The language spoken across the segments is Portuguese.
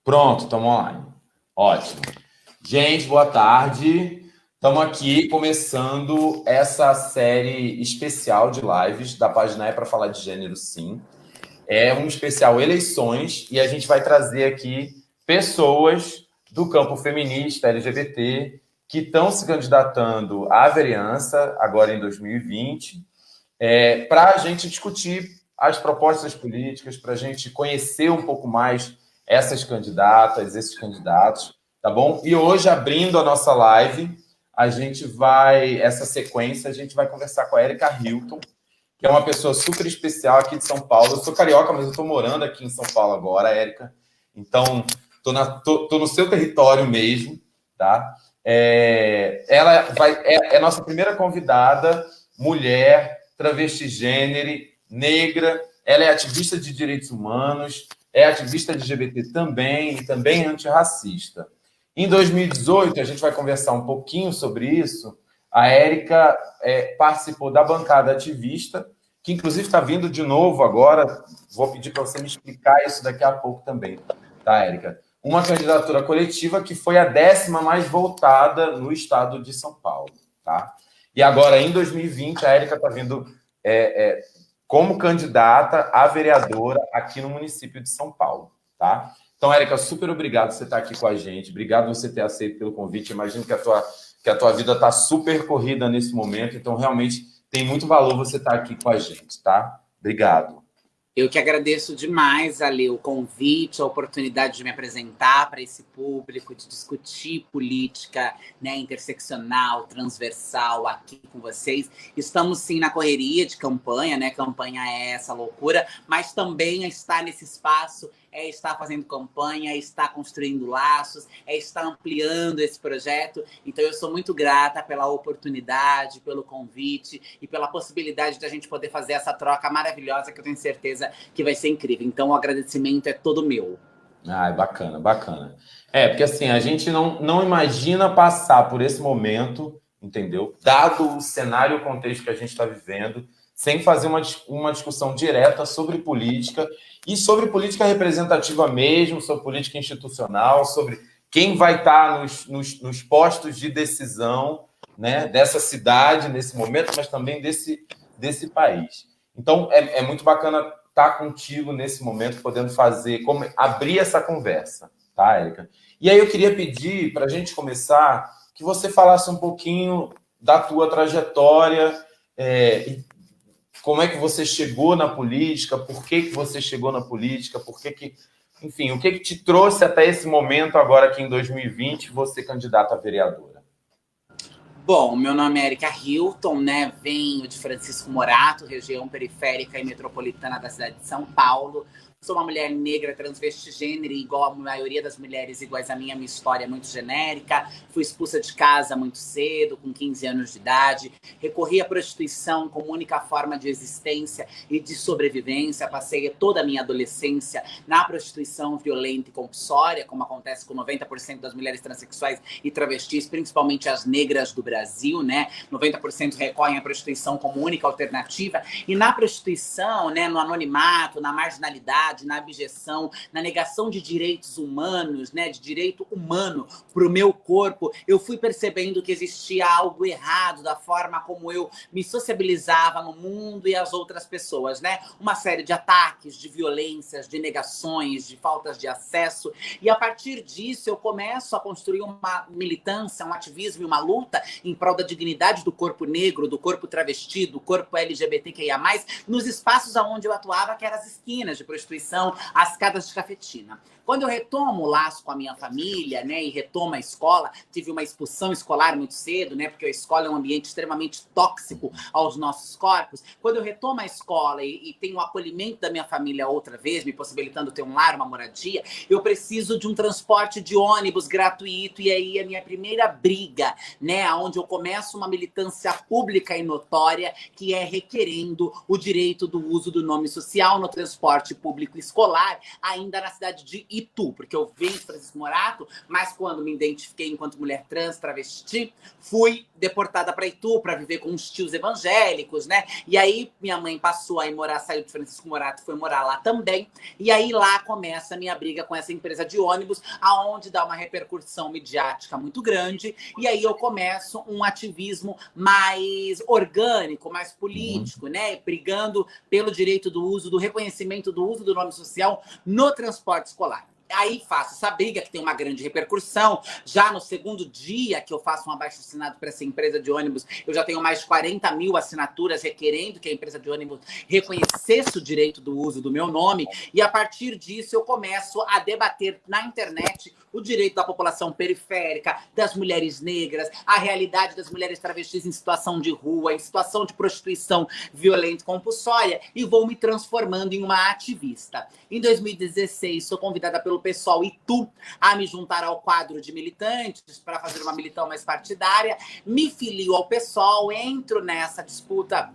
Pronto, estamos online. Ótimo. Gente, boa tarde. Estamos aqui começando essa série especial de lives da página É para Falar de Gênero, sim. É um especial eleições e a gente vai trazer aqui pessoas do campo feminista, LGBT, que estão se candidatando à vereança agora em 2020, para a gente discutir as propostas políticas, para a gente conhecer um pouco mais essas candidatas, esses candidatos, tá bom? E hoje, abrindo a nossa live, essa sequência, a gente vai conversar com a Erika Hilton, que é uma pessoa super especial aqui de São Paulo. Eu sou carioca, mas eu estou morando aqui em São Paulo agora, Erika. Então, tô no seu território mesmo, tá? Ela é nossa primeira convidada, mulher, travesti gênero, negra. Ela é ativista de direitos humanos, é ativista LGBT também e também antirracista. Em 2018, a gente vai conversar um pouquinho sobre isso. A Erika participou da bancada ativista, que inclusive está vindo de novo agora. Vou pedir para você me explicar isso daqui a pouco também, tá, Erika? Uma candidatura coletiva que foi a 10ª mais votada no estado de São Paulo, tá? E agora, em 2020, a Erika está vindo como candidata a vereadora aqui no município de São Paulo, tá? Então, Erika, super obrigado por você estar aqui com a gente. Obrigado por você ter aceito pelo convite. Imagino que a tua vida está super corrida nesse momento, então realmente tem muito valor você estar aqui com a gente, tá? Obrigado. Eu que agradeço demais, Ale, o convite, a oportunidade de me apresentar para esse público, de discutir política, né, interseccional, transversal aqui com vocês. Estamos, sim, na correria de campanha, né? Campanha é essa loucura, mas também estar nesse espaço é estar fazendo campanha, é estar construindo laços, é estar ampliando esse projeto. Então, eu sou muito grata pela oportunidade, pelo convite e pela possibilidade de a gente poder fazer essa troca maravilhosa que eu tenho certeza que vai ser incrível. Então, o agradecimento é todo meu. Bacana, bacana. Porque assim, a gente não imagina passar por esse momento, entendeu? Dado o cenário e o contexto que a gente está vivendo, sem fazer uma discussão direta sobre política e sobre política representativa mesmo, sobre política institucional, sobre quem vai estar nos postos de decisão, né, dessa cidade nesse momento, mas também desse país. Então, é muito bacana estar contigo nesse momento, podendo abrir essa conversa, tá, Erika? E aí eu queria pedir, para a gente começar, que você falasse um pouquinho da tua trajetória, como é que você chegou na política, por que você chegou na política, enfim, o que te trouxe até esse momento, agora aqui em 2020, você candidata a vereadora? Bom, meu nome é Erika Hilton, né? Venho de Francisco Morato, região periférica e metropolitana da cidade de São Paulo. Sou uma mulher negra, transvesti gênero, igual a maioria das mulheres iguais a minha história é muito genérica. Fui expulsa de casa muito cedo, com 15 anos de idade. Recorri à prostituição como única forma de existência e de sobrevivência. Passei toda a minha adolescência na prostituição violenta e compulsória, como acontece com 90% das mulheres transexuais e travestis, principalmente as negras do Brasil, né? 90% recorrem à prostituição como única alternativa. E na prostituição, né, no anonimato, na marginalidade, na abjeção, na negação de direitos humanos, né, de direito humano para o meu corpo, eu fui percebendo que existia algo errado da forma como eu me sociabilizava no mundo e as outras pessoas, né? Uma série de ataques, de violências, de negações, de faltas de acesso. E a partir disso eu começo a construir uma militância, um ativismo e uma luta em prol da dignidade do corpo negro, do corpo travesti, do corpo LGBTQIA+, nos espaços onde eu atuava, que eram as esquinas de prostituição, as casas de cafetina. Quando eu retomo o laço com a minha família, né, e retomo a escola, tive uma expulsão escolar muito cedo, né, porque a escola é um ambiente extremamente tóxico aos nossos corpos. Quando eu retomo a escola e tenho o acolhimento da minha família outra vez, me possibilitando ter um lar, uma moradia, eu preciso de um transporte de ônibus gratuito, e aí a minha primeira briga, né, onde eu começo uma militância pública e notória, que é requerendo o direito do uso do nome social no transporte público público escolar ainda na cidade de Itu, porque eu venho de Francisco Morato, mas quando me identifiquei enquanto mulher trans, travesti, fui deportada para Itu para viver com uns tios evangélicos, né? E aí minha mãe passou a ir morar, saiu de Francisco Morato e foi morar lá também. E aí lá começa a minha briga com essa empresa de ônibus, aonde dá uma repercussão midiática muito grande. E aí eu começo um ativismo mais orgânico, mais político, né? Brigando pelo direito do uso, do reconhecimento do uso do nome social no transporte escolar. Aí faço essa briga, que tem uma grande repercussão. Já no segundo dia que eu faço um abaixo-assinado para essa empresa de ônibus, eu já tenho mais de 40 mil assinaturas requerendo que a empresa de ônibus reconhecesse o direito do uso do meu nome. E a partir disso eu começo a debater na internet o direito da população periférica, das mulheres negras, a realidade das mulheres travestis em situação de rua, em situação de prostituição violenta e compulsória, e vou me transformando em uma ativista. Em 2016, sou convidada pelo pessoal Itu a me juntar ao quadro de militantes para fazer uma militância mais partidária. Me filio ao PSOL, entro nessa disputa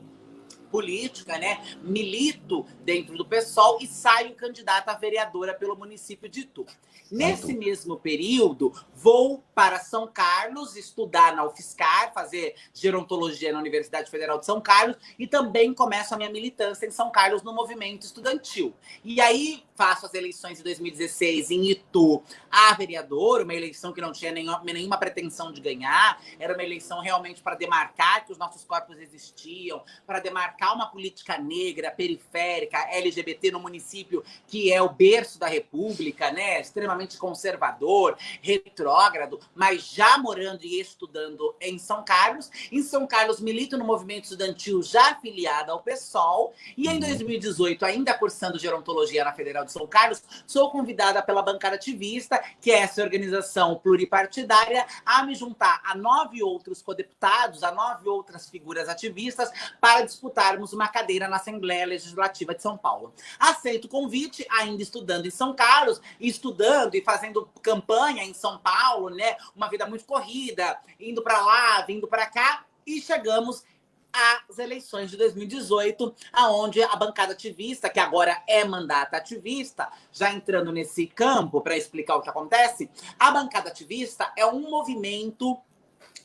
política, né? Milito dentro do PSOL e saio candidata a vereadora pelo município de Itu. Nesse mesmo período, vou para São Carlos estudar na UFSCar, fazer gerontologia na Universidade Federal de São Carlos e também começo a minha militância em São Carlos no movimento estudantil. E aí faço as eleições de 2016 em Itu a vereador, uma eleição que não tinha nenhuma pretensão de ganhar, era uma eleição realmente para demarcar que os nossos corpos existiam, para demarcar uma política negra, periférica, LGBT no município, que é o berço da República, né? Extremamente conservador, retrógrado, mas já morando e estudando em São Carlos. Em São Carlos, milito no movimento estudantil já afiliada ao PSOL. E em 2018, ainda cursando gerontologia na Federal de São Carlos, sou convidada pela bancada ativista, que é essa organização pluripartidária, a me juntar a 9 outros codeputados, a 9 outras figuras ativistas, para disputarmos uma cadeira na Assembleia Legislativa de São Paulo. Aceito o convite, ainda estudando em São Carlos, estudando e fazendo campanha em São Paulo, né? Uma vida muito corrida, indo para lá, vindo para cá, e chegamos às eleições de 2018, aonde a bancada ativista, que agora é mandata ativista, já entrando nesse campo para explicar o que acontece, a bancada ativista é um movimento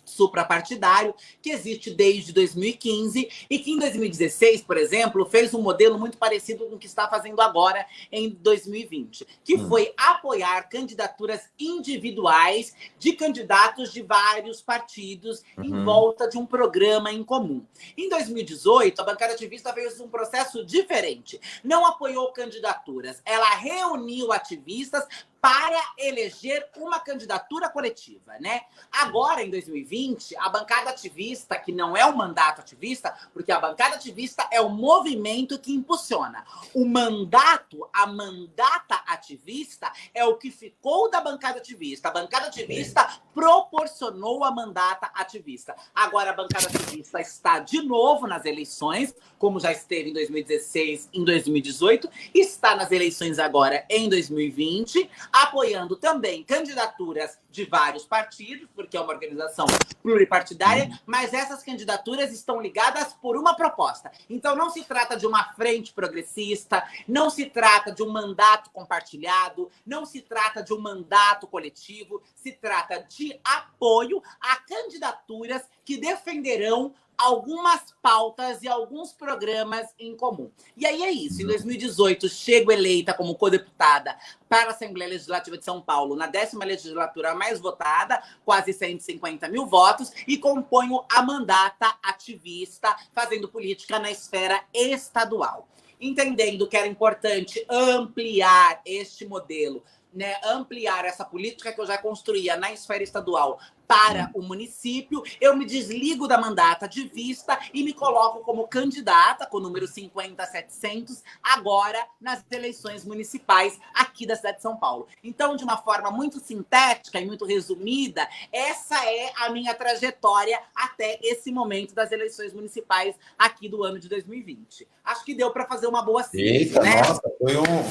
suprapartidário que existe desde 2015 e que em 2016, por exemplo, fez um modelo muito parecido com o que está fazendo agora em 2020, que foi apoiar candidaturas individuais de candidatos de vários partidos em volta de um programa em comum. Em 2018, a bancada ativista fez um processo diferente. Não apoiou candidaturas, ela reuniu ativistas para eleger uma candidatura coletiva, né? Agora, em 2020, a bancada ativista, que não é o mandato ativista, porque a bancada ativista é o movimento que impulsiona. O mandato, a mandata ativista, é o que ficou da bancada ativista. A bancada ativista proporcionou a mandata ativista. Agora, a bancada ativista está de novo nas eleições, como já esteve em 2016, em 2018, está nas eleições agora em 2020, apoiando também candidaturas de vários partidos, porque é uma organização pluripartidária, mas essas candidaturas estão ligadas por uma proposta. Então não se trata de uma frente progressista, não se trata de um mandato compartilhado, não se trata de um mandato coletivo, se trata de apoio a candidaturas que defenderão algumas pautas e alguns programas em comum. E aí é isso. Em 2018, chego eleita como codeputada para a Assembleia Legislativa de São Paulo, na 10ª legislatura mais votada, quase 150 mil votos, e componho a mandata ativista, fazendo política na esfera estadual. Entendendo que era importante ampliar este modelo, né, ampliar essa política que eu já construía na esfera estadual para o município, eu me desligo da mandata ativista e me coloco como candidata, com o número 50700, agora nas eleições municipais aqui da cidade de São Paulo. Então, de uma forma muito sintética e muito resumida, essa é a minha trajetória até esse momento das eleições municipais aqui do ano de 2020. Acho que deu para fazer uma boa síntese, né? Nossa,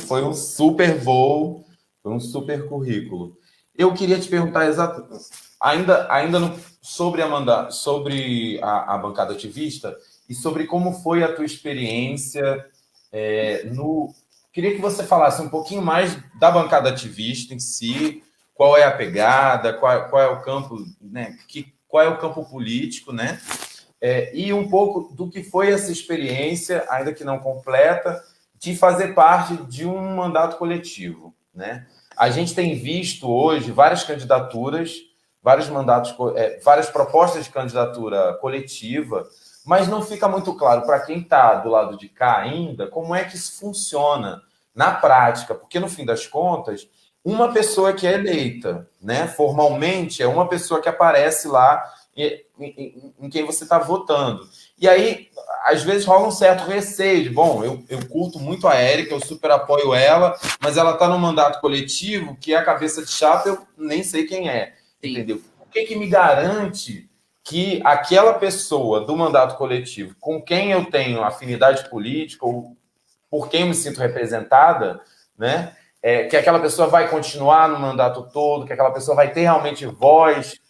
foi um super voo, foi um super currículo. Eu queria te perguntar sobre a bancada ativista e sobre como foi a tua experiência queria que você falasse um pouquinho mais da bancada ativista em si, qual é a pegada, qual é o campo, né? Qual é o campo político, né? E um pouco do que foi essa experiência, ainda que não completa, de fazer parte de um mandato coletivo, né? A gente tem visto hoje várias candidaturas, vários mandatos, várias propostas de candidatura coletiva, mas não fica muito claro para quem está do lado de cá ainda como é que isso funciona na prática, porque no fim das contas, uma pessoa que é eleita, né, formalmente, é uma pessoa que aparece lá em quem você está votando. E aí, às vezes, rola um certo receio de, bom, eu curto muito a Érica, eu super apoio ela, mas ela está no mandato coletivo que a cabeça de chapa eu nem sei quem é, entendeu? O que me garante que aquela pessoa do mandato coletivo, com quem eu tenho afinidade política ou por quem eu me sinto representada, né, que aquela pessoa vai continuar no mandato todo, que aquela pessoa vai ter realmente voz,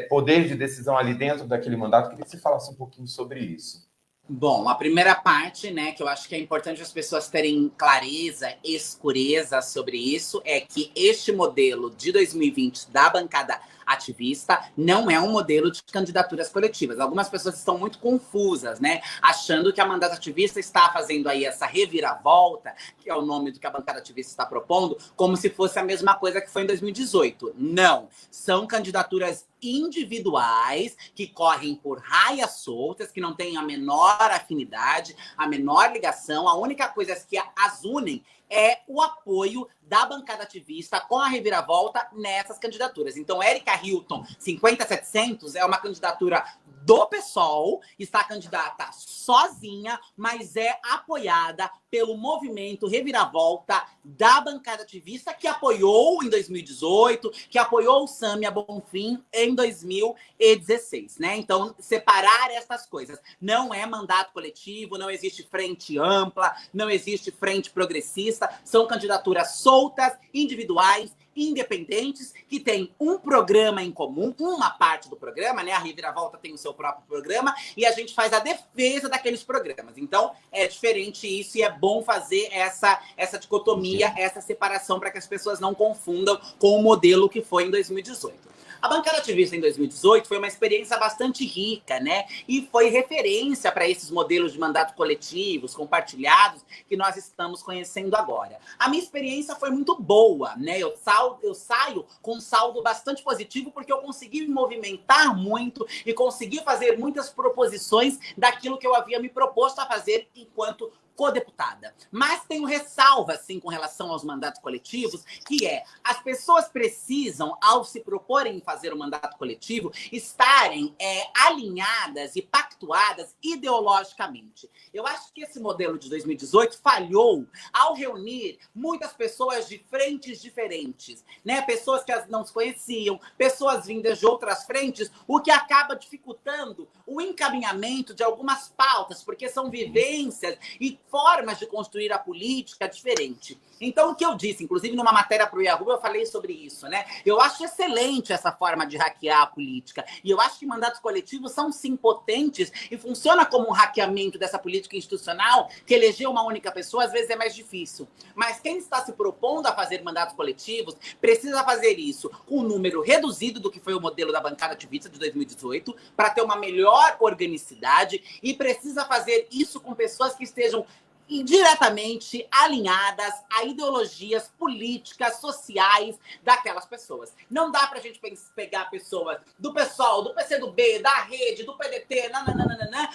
poder de decisão ali dentro daquele mandato. Queria que você falasse um pouquinho sobre isso. Bom, a primeira parte, né, que eu acho que é importante as pessoas terem clareza, escureza sobre isso, é que este modelo de 2020 da bancada ativista não é um modelo de candidaturas coletivas. Algumas pessoas estão muito confusas, né, achando que a mandato ativista está fazendo aí essa reviravolta, que é o nome do que a bancada ativista está propondo, como se fosse a mesma coisa que foi em 2018. Não, são candidaturas individuais que correm por raias soltas, que não têm a menor afinidade, a menor ligação. A única coisa que as unem é o apoio da bancada ativista com a reviravolta nessas candidaturas. Então, Érica Hilton, 50700, é uma candidatura do PSOL, está candidata sozinha, mas é apoiada pelo movimento Reviravolta da bancada ativista, que apoiou em 2018, que apoiou o Sâmia Bonfim em 2016, né? Então, separar essas coisas. Não é mandato coletivo, não existe frente ampla, não existe frente progressista, são candidaturas soltas, individuais, independentes, que tem um programa em comum, uma parte do programa, né? A Reviravolta tem o seu próprio programa e a gente faz a defesa daqueles programas. Então, é diferente isso e é bom fazer essa dicotomia, essa separação para que as pessoas não confundam com o modelo que foi em 2018. A bancada ativista em 2018 foi uma experiência bastante rica, né? E foi referência para esses modelos de mandato coletivos, compartilhados, que nós estamos conhecendo agora. A minha experiência foi muito boa, né? Eu saio com um saldo bastante positivo porque eu consegui me movimentar muito e consegui fazer muitas proposições daquilo que eu havia me proposto a fazer enquanto codeputada. Mas tenho ressalva, sim, com relação aos mandatos coletivos, que as pessoas precisam, ao se proporem em fazer o mandato coletivo, estarem alinhadas e pactuadas ideologicamente. Eu acho que esse modelo de 2018 falhou ao reunir muitas pessoas de frentes diferentes, né? Pessoas que não se conheciam, pessoas vindas de outras frentes, o que acaba dificultando o encaminhamento de algumas pautas, porque são vivências e formas de construir a política diferente. Então, o que eu disse, inclusive numa matéria para o Yahoo, eu falei sobre isso, né? Eu acho excelente essa forma de hackear a política. E eu acho que mandatos coletivos são, sim, potentes e funciona como um hackeamento dessa política institucional, que eleger uma única pessoa, às vezes, é mais difícil. Mas quem está se propondo a fazer mandatos coletivos precisa fazer isso com um número reduzido do que foi o modelo da bancada ativista de 2018, para ter uma melhor organicidade, e precisa fazer isso com pessoas que estejam diretamente alinhadas a ideologias políticas, sociais daquelas pessoas. Não dá pra gente pegar pessoas do PSOL, do PCdoB, da Rede, do PDT,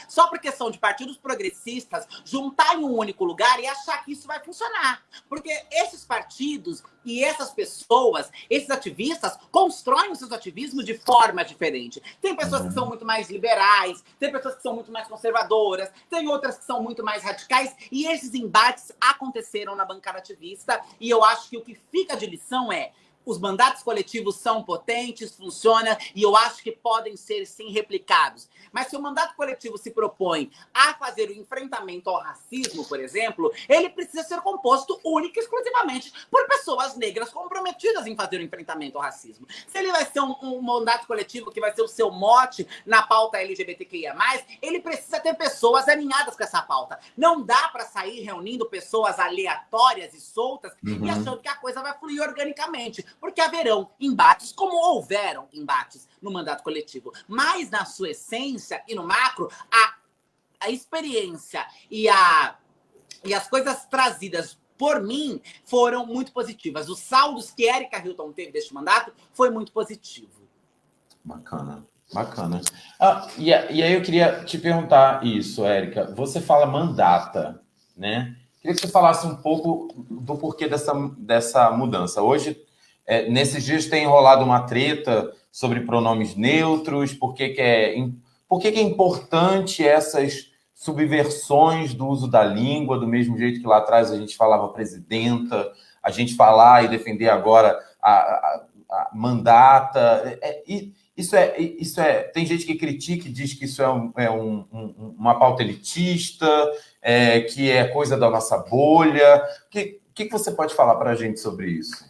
só porque são de partidos progressistas, juntar em um único lugar e achar que isso vai funcionar. Porque esses partidos e essas pessoas, esses ativistas, constroem os seus ativismos de forma diferente. Tem pessoas que são muito mais liberais, tem pessoas que são muito mais conservadoras, tem outras que são muito mais radicais, e esses embates aconteceram na bancada ativista, e eu acho que o que fica de lição os mandatos coletivos são potentes, funcionam, e eu acho que podem ser, sim, replicados. Mas se o mandato coletivo se propõe a fazer o enfrentamento ao racismo, por exemplo, ele precisa ser composto única e exclusivamente por pessoas negras comprometidas em fazer o enfrentamento ao racismo. Se ele vai ser um mandato coletivo que vai ser o seu mote na pauta LGBTQIA+, ele precisa ter pessoas alinhadas com essa pauta. Não dá para sair reunindo pessoas aleatórias e soltas e achando que a coisa vai fluir organicamente, porque haverão embates, como houveram embates no mandato coletivo. Mas, na sua essência e no macro, a experiência e as coisas trazidas por mim foram muito positivas. Os saldos que Erika Hilton teve deste mandato foi muito positivo. Bacana, bacana. E aí eu queria te perguntar isso, Erika. Você fala mandata, né? Queria que você falasse um pouco do porquê dessa mudança. Hoje, nesses dias tem rolado uma treta sobre pronomes neutros, por que é importante essas subversões do uso da língua, do mesmo jeito que lá atrás a gente falava presidenta, a gente falar e defender agora a mandata. Tem gente que critica e diz que isso é uma pauta elitista, que é coisa da nossa bolha. O que você pode falar para a gente sobre isso?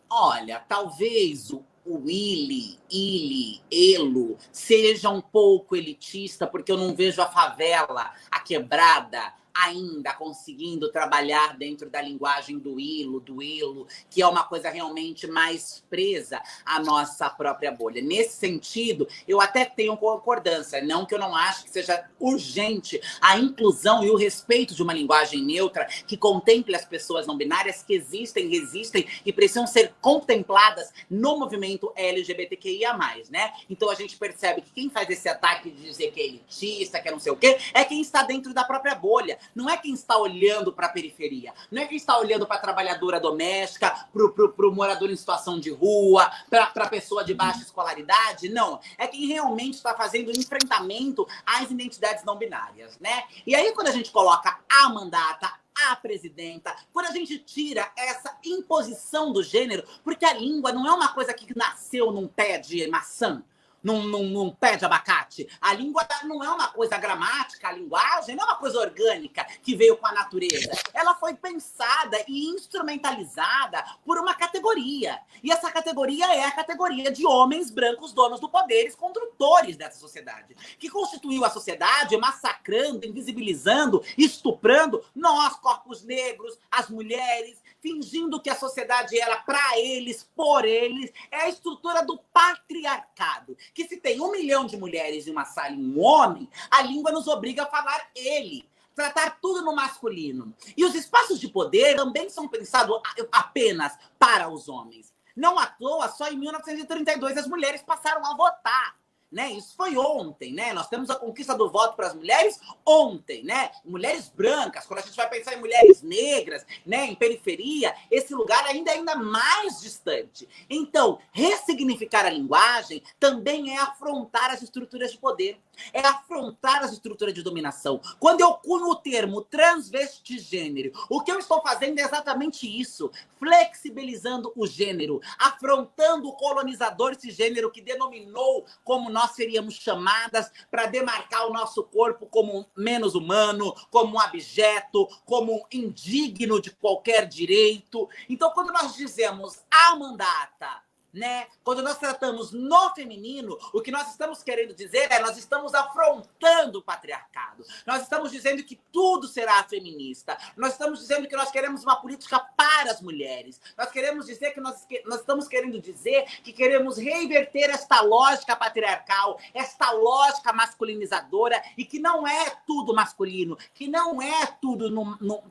Olha, talvez o Ili, Elo, seja um pouco elitista, porque eu não vejo a favela, a quebrada, ainda conseguindo trabalhar dentro da linguagem do Ilo, do Elo, que é uma coisa realmente mais presa à nossa própria bolha. Nesse sentido, eu até tenho concordância, não que eu não acho que seja urgente a inclusão e o respeito de uma linguagem neutra que contemple as pessoas não binárias que existem, resistem e precisam ser contempladas no movimento LGBTQIA+, né? Então a gente percebe que quem faz esse ataque de dizer que é elitista, que é não sei o quê, é quem está dentro da própria bolha. Não é quem está olhando para a periferia, não é quem está olhando para a trabalhadora doméstica, para o morador em situação de rua, para a pessoa de baixa escolaridade, não. É quem realmente está fazendo enfrentamento às identidades não binárias, né? E aí, quando a gente coloca a mandata, a presidenta, quando a gente tira essa imposição do gênero, porque a língua não é uma coisa que nasceu num pé de maçã, num pé de abacate. A língua não é uma coisa gramática, a linguagem não é uma coisa orgânica que veio com a natureza. Ela foi pensada e instrumentalizada por uma categoria. E essa categoria é a categoria de homens brancos, donos do poder, condutores dessa sociedade, que constituiu a sociedade massacrando, invisibilizando, estuprando nós, corpos negros, as mulheres, fingindo que a sociedade era para eles, por eles. É a estrutura do patriarcado, que se tem 1 milhão de mulheres em uma sala e um homem, a língua nos obriga a falar ele, tratar tudo no masculino. E os espaços de poder também são pensados apenas para os homens. Não à toa, só em 1932 as mulheres passaram a votar. Né? Isso foi ontem, né? Nós temos a conquista do voto para as mulheres ontem, né? Mulheres brancas, quando a gente vai pensar em mulheres negras, né? Em periferia, esse lugar ainda é ainda mais distante. Então, ressignificar a linguagem também é afrontar as estruturas de poder, é afrontar as estruturas de dominação. Quando eu cunho o termo transvestigênero, o que eu estou fazendo é exatamente isso, flexibilizando o gênero, afrontando o colonizador cisgênero que denominou como nós seríamos chamadas para demarcar o nosso corpo como menos humano, como um abjeto, como indigno de qualquer direito. Então, quando nós dizemos a mandata, né? Quando nós tratamos no feminino, o que nós estamos querendo dizer é nós estamos afrontando o patriarcado. Nós estamos dizendo que tudo será feminista. Nós estamos dizendo que nós queremos uma política para as mulheres. Nós queremos dizer que nós estamos querendo dizer que queremos reverter esta lógica patriarcal, esta lógica masculinizadora e que não é tudo masculino, que não é tudo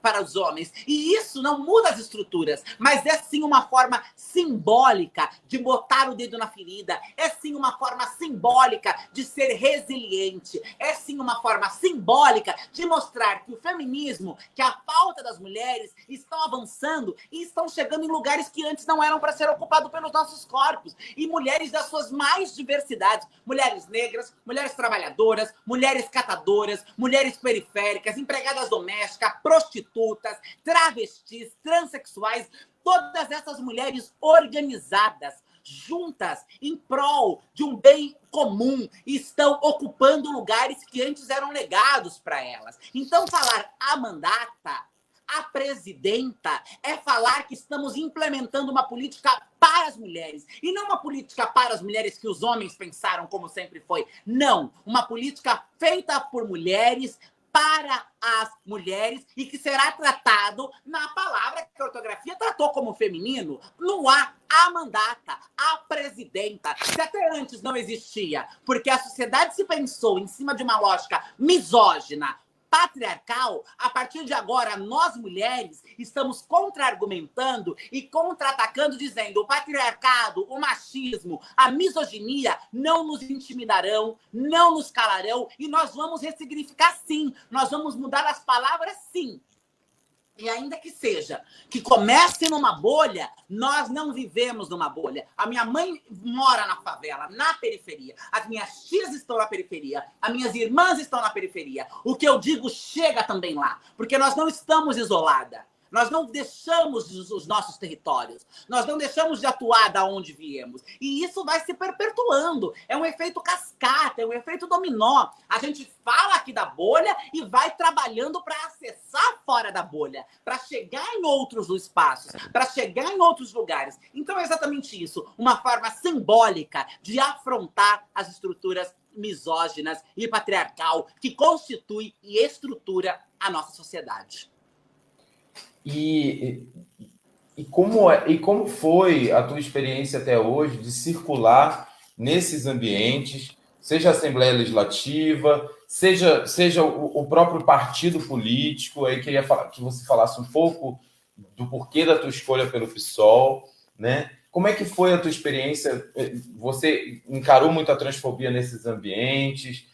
para os homens. E isso não muda as estruturas, mas é sim uma forma simbólica de botar o dedo na ferida, é sim uma forma simbólica de ser resiliente, é sim uma forma simbólica de mostrar que o feminismo, que a pauta das mulheres estão avançando e estão chegando em lugares que antes não eram para ser ocupados pelos nossos corpos, e mulheres das suas mais diversidades, mulheres negras, mulheres trabalhadoras, mulheres catadoras, mulheres periféricas, empregadas domésticas, prostitutas, travestis, transexuais, Todas essas mulheres organizadas, juntas, em prol de um bem comum, estão ocupando lugares que antes eram negados para elas. Então, falar a mandata, a presidenta, é falar que estamos implementando uma política para as mulheres. E não uma política para as mulheres que os homens pensaram, como sempre foi. Não, uma política feita por mulheres, para as mulheres, e que será tratado na palavra que a ortografia tratou como feminino, no a mandata, a presidenta, que até antes não existia, porque a sociedade se pensou em cima de uma lógica misógina, patriarcal. A partir de agora, nós mulheres estamos contra-argumentando e contra-atacando, dizendo o patriarcado, o machismo, a misoginia não nos intimidarão, não nos calarão, e nós vamos ressignificar sim, nós vamos mudar as palavras sim. E ainda que seja, que comece numa bolha, nós não vivemos numa bolha. A minha mãe mora na favela, na periferia. As minhas tias estão na periferia. As minhas irmãs estão na periferia. O que eu digo chega também lá. Porque nós não estamos isoladas. Nós não deixamos os nossos territórios. Nós não deixamos de atuar da onde viemos. E isso vai se perpetuando. É um efeito cascata, é um efeito dominó. A gente fala aqui da bolha e vai trabalhando para acessar fora da bolha, para chegar em outros espaços, para chegar em outros lugares. Então é exatamente isso. Uma forma simbólica de afrontar as estruturas misóginas e patriarcal que constitui e estrutura a nossa sociedade. E como foi a tua experiência até hoje de circular nesses ambientes, seja a Assembleia Legislativa, seja o próprio partido político? Aí queria que você falasse um pouco do porquê da tua escolha pelo PSOL, né? Como é que foi a tua experiência? Você encarou muito a transfobia nesses ambientes?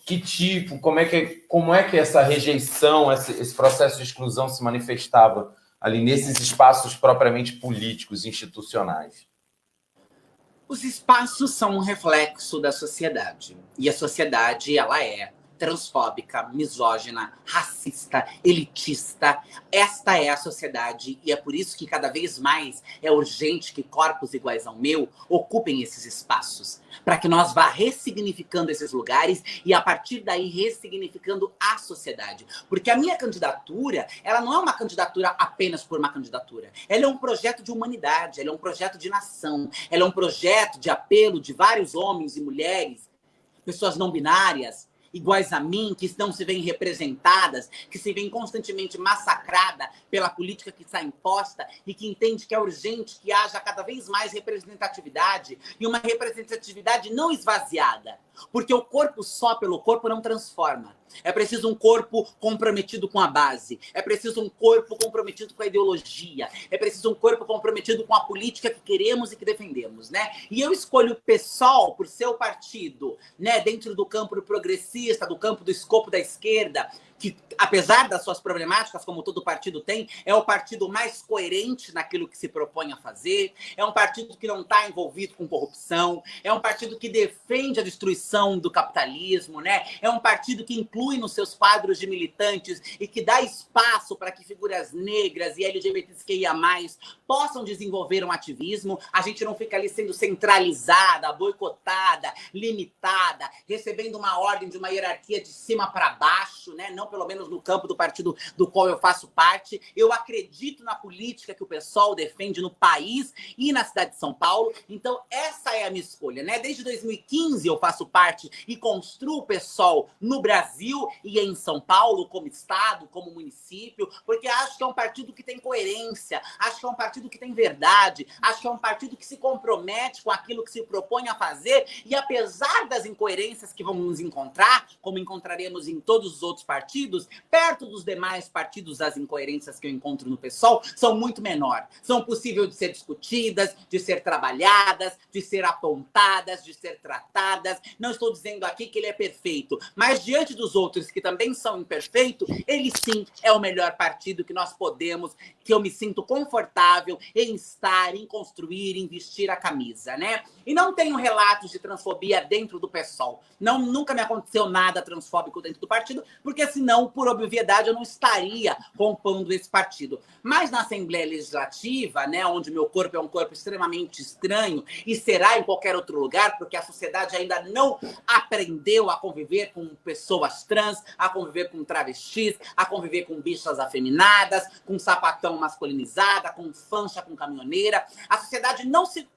Que tipo, como é que essa rejeição, esse processo de exclusão se manifestava ali nesses espaços propriamente políticos, institucionais? Os espaços são um reflexo da sociedade. E a sociedade, ela é transfóbica, misógina, racista, elitista. Esta é a sociedade, e é por isso que cada vez mais é urgente que corpos iguais ao meu ocupem esses espaços, para que nós vá ressignificando esses lugares e, a partir daí, ressignificando a sociedade. Porque a minha candidatura, ela não é uma candidatura apenas por uma candidatura. Ela é um projeto de humanidade, ela é um projeto de nação, ela é um projeto de apelo de vários homens e mulheres, pessoas não binárias, iguais a mim, que não se veem representadas, que se veem constantemente massacradas pela política que está imposta e que entende que é urgente que haja cada vez mais representatividade, e uma representatividade não esvaziada. Porque o corpo só pelo corpo não transforma. É preciso um corpo comprometido com a base. É preciso um corpo comprometido com a ideologia. É preciso um corpo comprometido com a política que queremos e que defendemos, né? E eu escolho o PSOL por ser o partido, né, dentro do campo progressista, do campo do escopo da esquerda, que, apesar das suas problemáticas, como todo partido tem, é o partido mais coerente naquilo que se propõe a fazer, é um partido que não está envolvido com corrupção, é um partido que defende a destruição do capitalismo, né? É um partido que inclui nos seus quadros de militantes e que dá espaço para que figuras negras e LGBTQIA+, possam desenvolver um ativismo. A gente não fica ali sendo centralizada, boicotada, limitada, recebendo uma ordem de uma hierarquia de cima para baixo, né? Não pelo menos no campo do partido do qual eu faço parte. Eu acredito na política que o PSOL defende no país e na cidade de São Paulo. Então, essa é a minha escolha, né? Desde 2015 eu faço parte e construo o PSOL no Brasil e em São Paulo, como estado, como município, porque acho que é um partido que tem coerência, acho que é um partido que tem verdade, acho que é um partido que se compromete com aquilo que se propõe a fazer, e apesar das incoerências que vamos encontrar, como encontraremos em todos os outros partidos, perto dos demais partidos, as incoerências que eu encontro no PSOL são muito menores. São possíveis de ser discutidas, de ser trabalhadas, de ser apontadas, de ser tratadas. Não estou dizendo aqui que ele é perfeito, mas diante dos outros que também são imperfeitos, ele sim é o melhor partido que nós podemos, que eu me sinto confortável em estar, em construir, em vestir a camisa, né? E não tenho relatos de transfobia dentro do PSOL. Nunca me aconteceu nada transfóbico dentro do partido, porque senão senão, por obviedade, eu não estaria compondo esse partido. Mas na Assembleia Legislativa, né, onde meu corpo é um corpo extremamente estranho e será em qualquer outro lugar, porque a sociedade ainda não aprendeu a conviver com pessoas trans, a conviver com travestis, a conviver com bichas afeminadas, com sapatão masculinizada, com fancha, com caminhoneira. A sociedade não se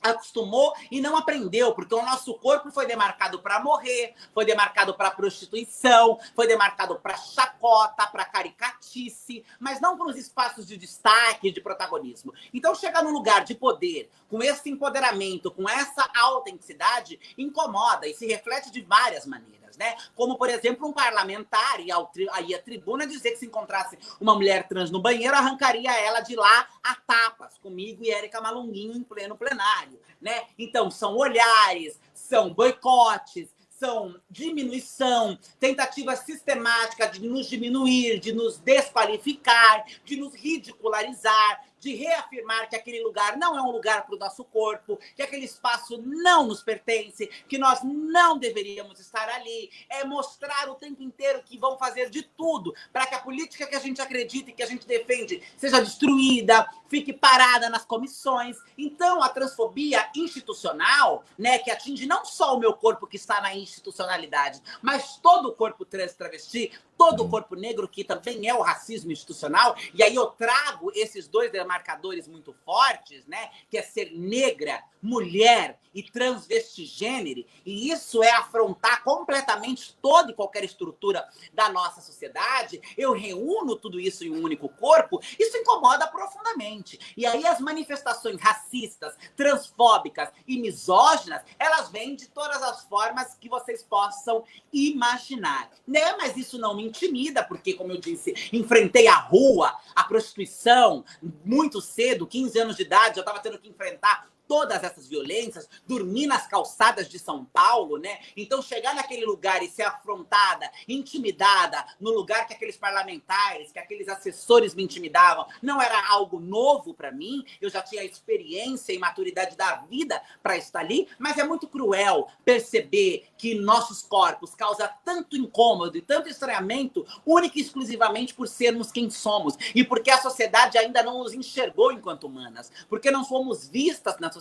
acostumou e não aprendeu, porque o nosso corpo foi demarcado para morrer, foi demarcado para prostituição, foi demarcado para chacota, para caricatice, mas não para os espaços de destaque, de protagonismo. Então, chegar num lugar de poder, com esse empoderamento, com essa autenticidade, incomoda e se reflete de várias maneiras, né? Como, por exemplo, um parlamentar ir à tribuna dizer que se encontrasse uma mulher trans no banheiro, arrancaria ela de lá a tapas, comigo e Érica Malunguinho em pleno plenário, né? Então, são olhares, são boicotes, são diminuição, tentativas sistemáticas de nos diminuir, de nos desqualificar, de nos ridicularizar, de reafirmar que aquele lugar não é um lugar para o nosso corpo, que aquele espaço não nos pertence, que nós não deveríamos estar ali. É mostrar o tempo inteiro que vão fazer de tudo para que a política que a gente acredita e que a gente defende seja destruída, fique parada nas comissões. Então, a transfobia institucional, né, que atinge não só o meu corpo que está na institucionalidade, mas todo o corpo trans travesti, todo o corpo negro, que também é o racismo institucional. E aí eu trago esses dois demarcadores muito fortes, né? Que é ser negra, mulher e transvestigênero. E isso é afrontar completamente toda e qualquer estrutura da nossa sociedade. Eu reúno tudo isso em um único corpo. Isso incomoda profundamente. E aí as manifestações racistas, transfóbicas e misóginas, elas vêm de todas as formas que vocês possam imaginar, né? Mas isso não me intimida, porque, como eu disse, enfrentei a rua, a prostituição, muito cedo, 15 anos de idade, eu estava tendo que enfrentar todas essas violências, dormir nas calçadas de São Paulo, né? Então, chegar naquele lugar e ser afrontada, intimidada, no lugar que aqueles parlamentares, que aqueles assessores me intimidavam, não era algo novo para mim. Eu já tinha experiência e maturidade da vida para estar ali, mas é muito cruel perceber que nossos corpos causam tanto incômodo e tanto estranhamento, única e exclusivamente por sermos quem somos, e porque a sociedade ainda não nos enxergou enquanto humanas, porque não fomos vistas na sociedade,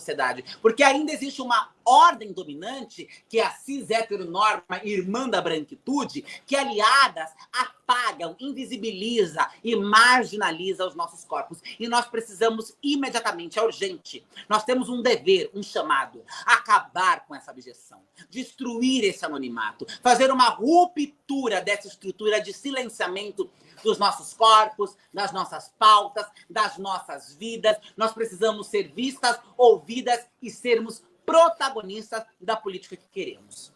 porque ainda existe uma ordem dominante, que é a cis-heteronorma irmã da branquitude, que aliadas apagam, invisibiliza e marginaliza os nossos corpos. E nós precisamos imediatamente, é urgente, nós temos um dever, um chamado, acabar com essa abjeção, destruir esse anonimato, fazer uma ruptura dessa estrutura de silenciamento dos nossos corpos, das nossas pautas, das nossas vidas. Nós precisamos ser vistas, ouvidas e sermos protagonistas da política que queremos.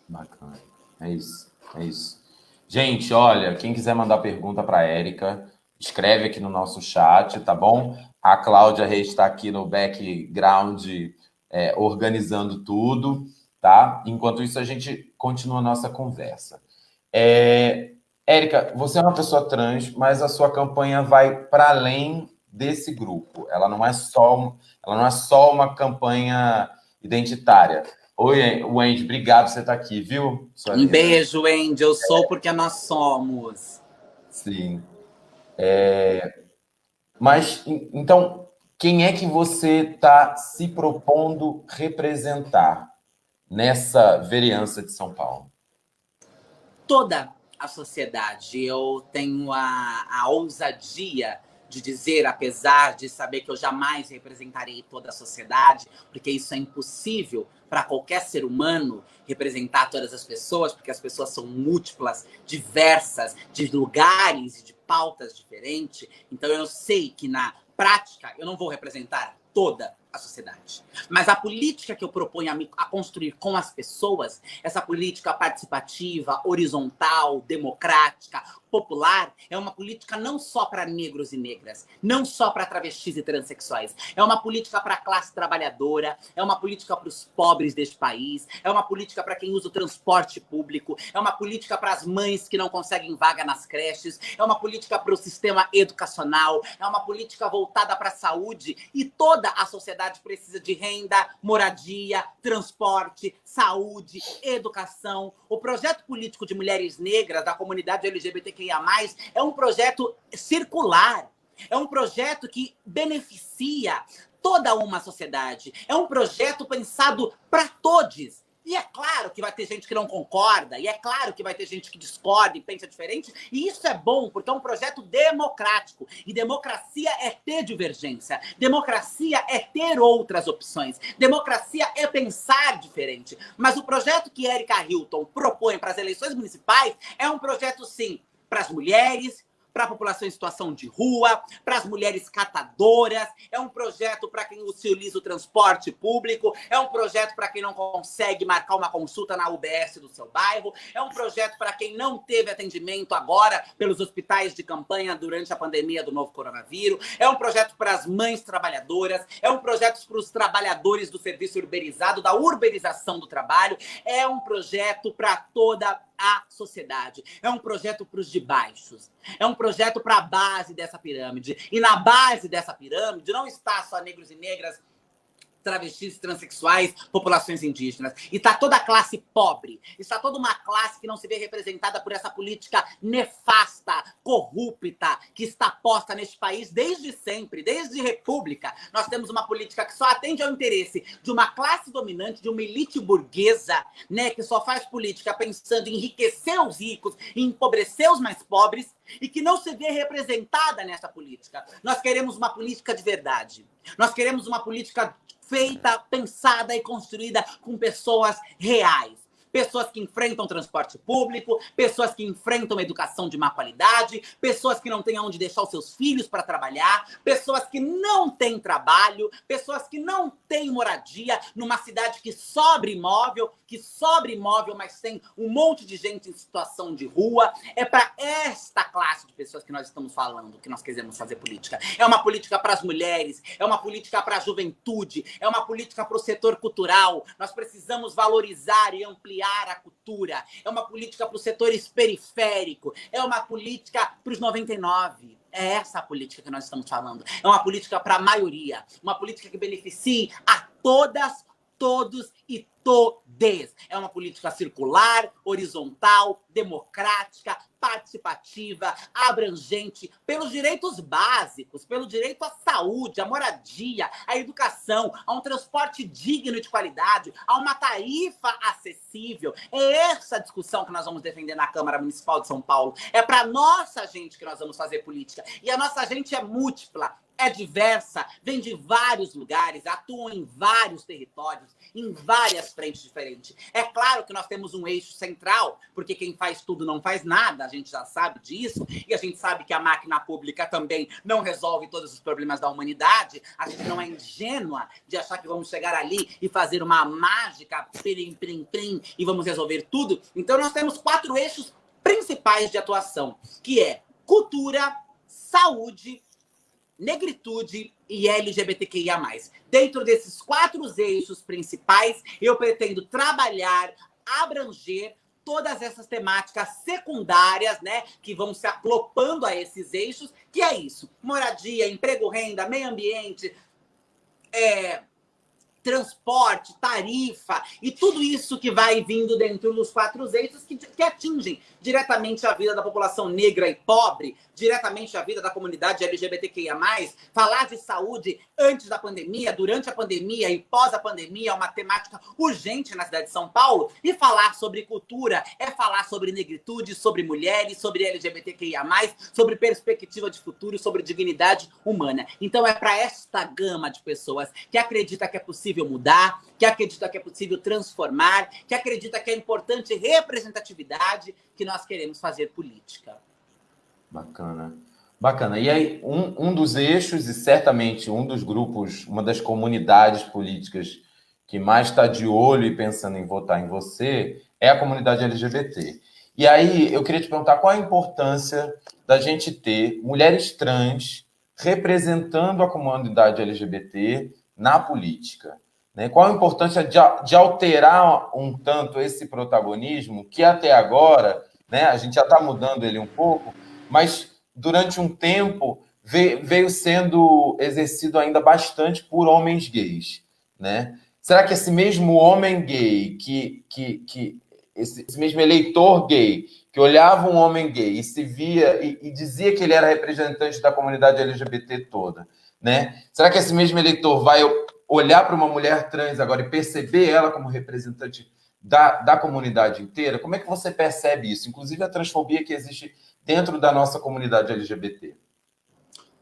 Bacana. É isso, é isso. Gente, olha, quem quiser mandar pergunta para a Érica, escreve aqui no nosso chat, tá bom? A Cláudia Reis está aqui no background organizando tudo, tá? Enquanto isso, a gente continua a nossa conversa. Érica, você é uma pessoa trans, mas a sua campanha vai para além desse grupo. Ela não é só uma campanha identitária. Oi, Wendy, obrigado por você estar aqui, viu? Um beijo, Wendy. Eu sou porque nós somos. Sim. Mas, então, quem é que você está se propondo representar nessa vereança de São Paulo? Toda a sociedade. Eu tenho a ousadia de dizer, apesar de saber que eu jamais representarei toda a sociedade, porque isso é impossível para qualquer ser humano representar todas as pessoas, porque as pessoas são múltiplas, diversas, de lugares e de pautas diferentes. Então eu sei que na prática eu não vou representar toda a sociedade. Mas a política que eu proponho a construir com as pessoas, essa política participativa, horizontal, democrática, popular, é uma política não só para negros e negras, não só para travestis e transexuais. É uma política para a classe trabalhadora, é uma política para os pobres deste país, é uma política para quem usa o transporte público, é uma política para as mães que não conseguem vaga nas creches, é uma política para o sistema educacional, é uma política voltada para a saúde, e toda a sociedade sociedade precisa de renda, moradia, transporte, saúde, educação. O projeto político de mulheres negras da comunidade LGBTQIA+, é um projeto circular. É um projeto que beneficia toda uma sociedade. É um projeto pensado para todos. E é claro que vai ter gente que não concorda, e é claro que vai ter gente que discorda e pensa diferente, e isso é bom, porque é um projeto democrático. E democracia é ter divergência, democracia é ter outras opções, democracia é pensar diferente. Mas o projeto que Erika Hilton propõe para as eleições municipais é um projeto, sim, para as mulheres, para a população em situação de rua, para as mulheres catadoras, é um projeto para quem utiliza o transporte público, é um projeto para quem não consegue marcar uma consulta na UBS do seu bairro, é um projeto para quem não teve atendimento agora pelos hospitais de campanha durante a pandemia do novo coronavírus, é um projeto para as mães trabalhadoras, é um projeto para os trabalhadores do serviço urbanizado, da urbanização do trabalho, é um projeto para toda a sociedade. É um projeto para os de baixos. É um projeto para a base dessa pirâmide. E na base dessa pirâmide não está só negros e negras, travestis, transexuais, populações indígenas. E está toda a classe pobre. Está toda uma classe que não se vê representada por essa política nefasta, corrupta, que está posta neste país desde sempre, desde república. Nós temos uma política que só atende ao interesse de uma classe dominante, de uma elite burguesa, né, que só faz política pensando em enriquecer os ricos e empobrecer os mais pobres, e que não se vê representada nessa política. Nós queremos uma política de verdade. Nós queremos uma política feita, pensada e construída com pessoas reais. Pessoas que enfrentam transporte público, pessoas que enfrentam educação de má qualidade, pessoas que não têm onde deixar os seus filhos para trabalhar, pessoas que não têm trabalho, pessoas que não têm moradia numa cidade que sobra imóvel, mas tem um monte de gente em situação de rua. É para esta classe de pessoas que nós estamos falando, que nós queremos fazer política. É uma política para as mulheres, é uma política para a juventude, é uma política para o setor cultural. Nós precisamos valorizar e ampliar a cultura, é uma política para os setores periféricos, é uma política para os 99. É essa a política que nós estamos falando. É uma política para a maioria, uma política que beneficie a todas, todos e todes. É uma política circular, horizontal, democrática, participativa, abrangente, pelos direitos básicos, pelo direito à saúde, à moradia, à educação, a um transporte digno e de qualidade, a uma tarifa acessível. É essa discussão que nós vamos defender na Câmara Municipal de São Paulo. É para nossa gente que nós vamos fazer política. E a nossa gente é múltipla, é diversa, vem de vários lugares, atua em vários territórios, em várias frentes diferentes. É claro que nós temos um eixo central, porque quem faz tudo não faz nada, a gente já sabe disso, e a gente sabe que a máquina pública também não resolve todos os problemas da humanidade. A gente não é ingênua de achar que vamos chegar ali e fazer uma mágica, prim, prim, prim, e vamos resolver tudo. Então nós temos 4 eixos principais de atuação, que é cultura, saúde, negritude e LGBTQIA+. Dentro desses 4 eixos principais, eu pretendo trabalhar, abranger todas essas temáticas secundárias, né, que vão se acoplando a esses eixos, que é isso: moradia, emprego, renda, meio ambiente, transporte, tarifa e tudo isso que vai vindo dentro dos 4 eixos que atingem diretamente a vida da população negra e pobre, diretamente a vida da comunidade LGBTQIA+. Falar de saúde antes da pandemia, durante a pandemia e pós a pandemia é uma temática urgente na cidade de São Paulo. E falar sobre cultura é falar sobre negritude, sobre mulheres, sobre LGBTQIA+, sobre perspectiva de futuro, sobre dignidade humana. Então é para esta gama de pessoas que acredita que é possível mudar, que acredita que é possível transformar, que acredita que é importante representatividade, que nós queremos fazer política. Bacana. Bacana. E aí, um dos eixos e certamente um dos grupos, uma das comunidades políticas que mais está de olho e pensando em votar em você é a comunidade LGBT. E aí, eu queria te perguntar qual a importância da gente ter mulheres trans representando a comunidade LGBT na política, né? Qual a importância de alterar um tanto esse protagonismo que até agora, né, a gente já está mudando ele um pouco, mas durante um tempo veio sendo exercido ainda bastante por homens gays, né? Será que esse mesmo homem gay, esse mesmo eleitor gay, que olhava um homem gay e se via e dizia que ele era representante da comunidade LGBT toda, né? Será que esse mesmo eleitor vai olhar para uma mulher trans agora e perceber ela como representante da comunidade inteira? Como é que você percebe isso? Inclusive a transfobia que existe dentro da nossa comunidade LGBT.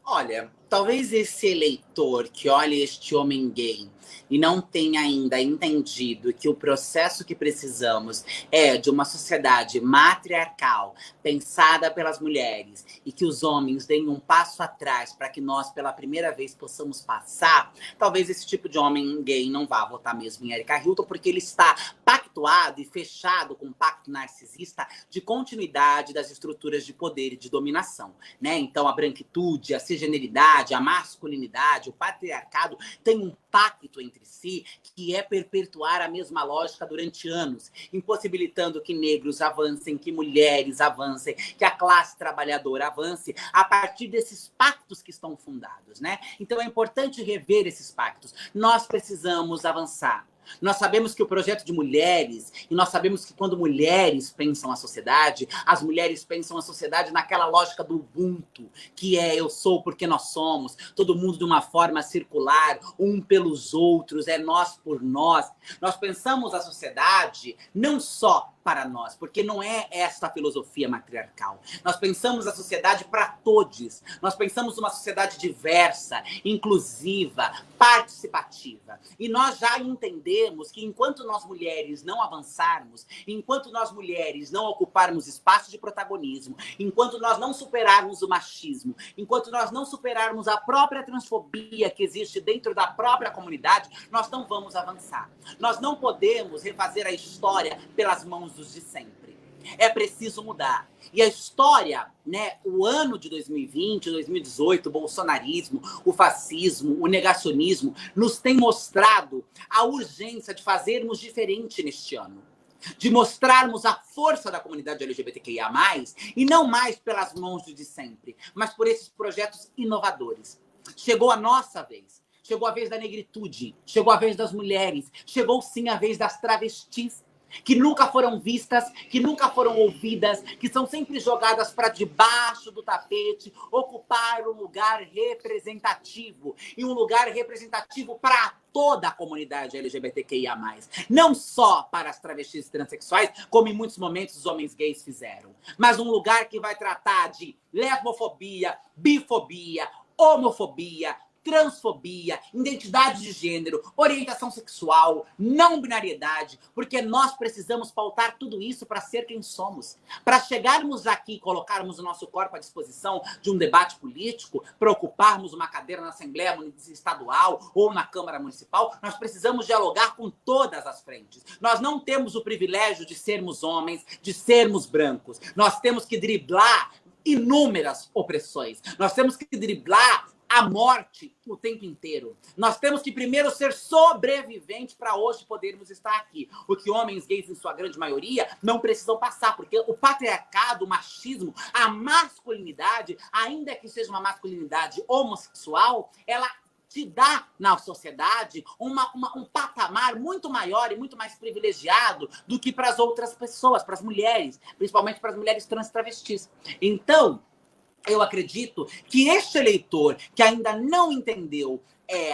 Olha, talvez esse eleitor que olha este homem gay e não tenha ainda entendido que o processo que precisamos é de uma sociedade matriarcal, pensada pelas mulheres, e que os homens deem um passo atrás para que nós, pela primeira vez, possamos passar, talvez esse tipo de homem gay não vá votar mesmo em Erika Hilton, porque ele está pactuado e fechado com um pacto narcisista de continuidade das estruturas de poder e de dominação, né? Então, a branquitude, a cisgeneridade, a masculinidade, o patriarcado tem um pacto entre si que é perpetuar a mesma lógica durante anos, impossibilitando que negros avancem, que mulheres avancem, que a classe trabalhadora avance a partir desses pactos que estão fundados, né? Então é importante rever esses pactos. Nós precisamos avançar. Nós sabemos que o projeto de mulheres, e nós sabemos que quando mulheres pensam a sociedade, as mulheres pensam a sociedade naquela lógica do Ubuntu, que é eu sou porque nós somos, todo mundo de uma forma circular, um pelos outros, é nós por nós. Nós pensamos a sociedade não só para nós, porque não é esta a filosofia matriarcal. Nós pensamos a sociedade para todos. Nós pensamos uma sociedade diversa, inclusiva, participativa. E nós já entendemos que enquanto nós mulheres não avançarmos, enquanto nós mulheres não ocuparmos espaço de protagonismo, enquanto nós não superarmos o machismo, enquanto nós não superarmos a própria transfobia que existe dentro da própria comunidade, nós não vamos avançar. Nós não podemos refazer a história pelas mãos dos de sempre. É preciso mudar. E a história, né, o ano de 2020, 2018, o bolsonarismo, o fascismo, o negacionismo, nos tem mostrado a urgência de fazermos diferente neste ano. De mostrarmos a força da comunidade LGBTQIA+, e não mais pelas mãos de sempre, mas por esses projetos inovadores. Chegou a nossa vez. Chegou a vez da negritude, chegou a vez das mulheres, chegou sim a vez das travestis, que nunca foram vistas, que nunca foram ouvidas, que são sempre jogadas para debaixo do tapete, ocupar um lugar representativo, e um lugar representativo para toda a comunidade LGBTQIA+. Não só para as travestis transexuais, como em muitos momentos os homens gays fizeram, mas um lugar que vai tratar de lesbofobia, bifobia, homofobia, transfobia, identidade de gênero, orientação sexual, não binariedade, porque nós precisamos pautar tudo isso para ser quem somos. Para chegarmos aqui e colocarmos o nosso corpo à disposição de um debate político, para ocuparmos uma cadeira na Assembleia Estadual ou na Câmara Municipal, nós precisamos dialogar com todas as frentes. Nós não temos o privilégio de sermos homens, de sermos brancos. Nós temos que driblar inúmeras opressões. Nós temos que driblar a morte o tempo inteiro. Nós temos que primeiro ser sobreviventes para hoje podermos estar aqui. O que homens gays, em sua grande maioria, não precisam passar, porque o patriarcado, o machismo, a masculinidade, ainda que seja uma masculinidade homossexual, ela te dá na sociedade um patamar muito maior e muito mais privilegiado do que para as outras pessoas, para as mulheres, principalmente para as mulheres trans travestis. Então, eu acredito que este eleitor que ainda não entendeu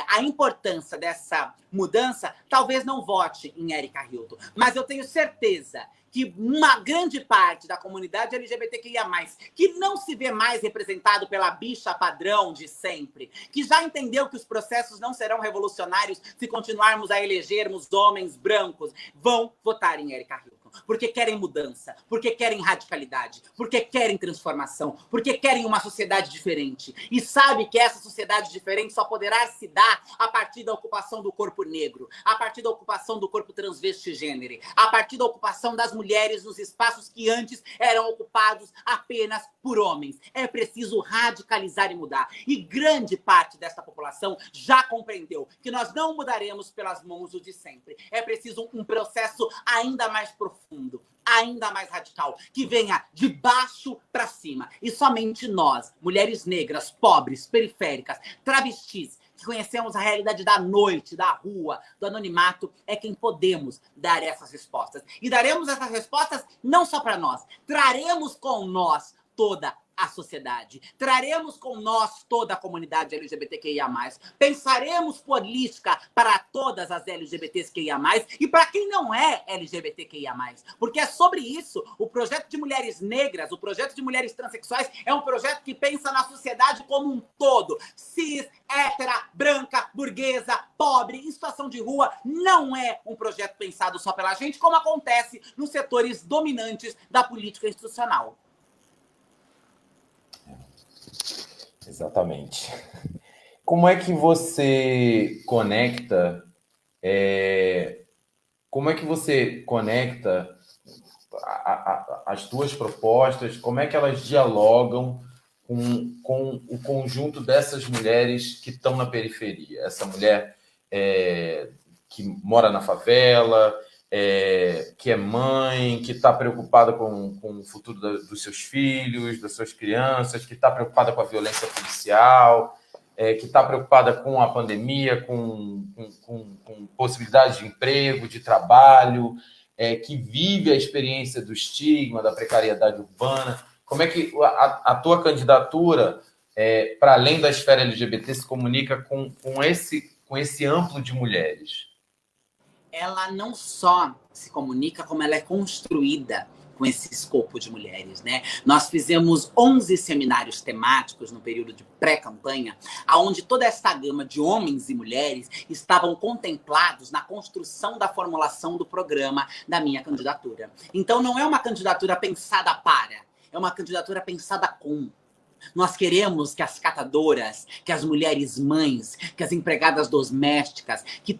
a importância dessa mudança, talvez não vote em Erika Hilton. Mas eu tenho certeza que uma grande parte da comunidade LGBTQIA+, que não se vê mais representado pela bicha padrão de sempre, que já entendeu que os processos não serão revolucionários se continuarmos a elegermos homens brancos, vão votar em Erika Hilton. Porque querem mudança, porque querem radicalidade, porque querem transformação, porque querem uma sociedade diferente. E sabe que essa sociedade diferente só poderá se dar a partir da ocupação do corpo negro, a partir da ocupação do corpo transvestigênero, a partir da ocupação das mulheres nos espaços que antes eram ocupados apenas por homens. É preciso radicalizar e mudar. E grande parte desta população já compreendeu que nós não mudaremos pelas mãos do de sempre. É preciso um processo ainda mais profundo, ainda mais radical, que venha de baixo para cima. E somente nós, mulheres negras, pobres, periféricas, travestis, que conhecemos a realidade da noite, da rua, do anonimato, é quem podemos dar essas respostas. E daremos essas respostas não só para nós, traremos com nós toda a sociedade. Traremos com nós toda a comunidade LGBTQIA+. Pensaremos política para todas as LGBTQIA+, e para quem não é LGBTQIA+. Porque é sobre isso. O projeto de mulheres negras, o projeto de mulheres transexuais é um projeto que pensa na sociedade como um todo. Cis, hétera, branca, burguesa, pobre, em situação de rua. Não é um projeto pensado só pela gente, como acontece nos setores dominantes da política institucional. Exatamente. Como é que você conecta? Como é que você conecta as tuas propostas? Como é que elas dialogam com o conjunto dessas mulheres que estão na periferia? Essa mulher que mora na favela, que é mãe, que está preocupada com o futuro dos seus filhos, das suas crianças, que está preocupada com a violência policial, que está preocupada com a pandemia, com possibilidade de emprego, de trabalho, que vive a experiência do estigma, da precariedade urbana. Como é que a tua candidatura, para além da esfera LGBT, se comunica com esse amplo de mulheres? Ela não só se comunica, como ela é construída com esse escopo de mulheres, né? Nós fizemos 11 seminários temáticos no período de pré-campanha, onde toda essa gama de homens e mulheres estavam contemplados na construção da formulação do programa da minha candidatura. Então não é uma candidatura pensada para, é uma candidatura pensada com. Nós queremos que as catadoras, que as mulheres mães, que as empregadas domésticas, que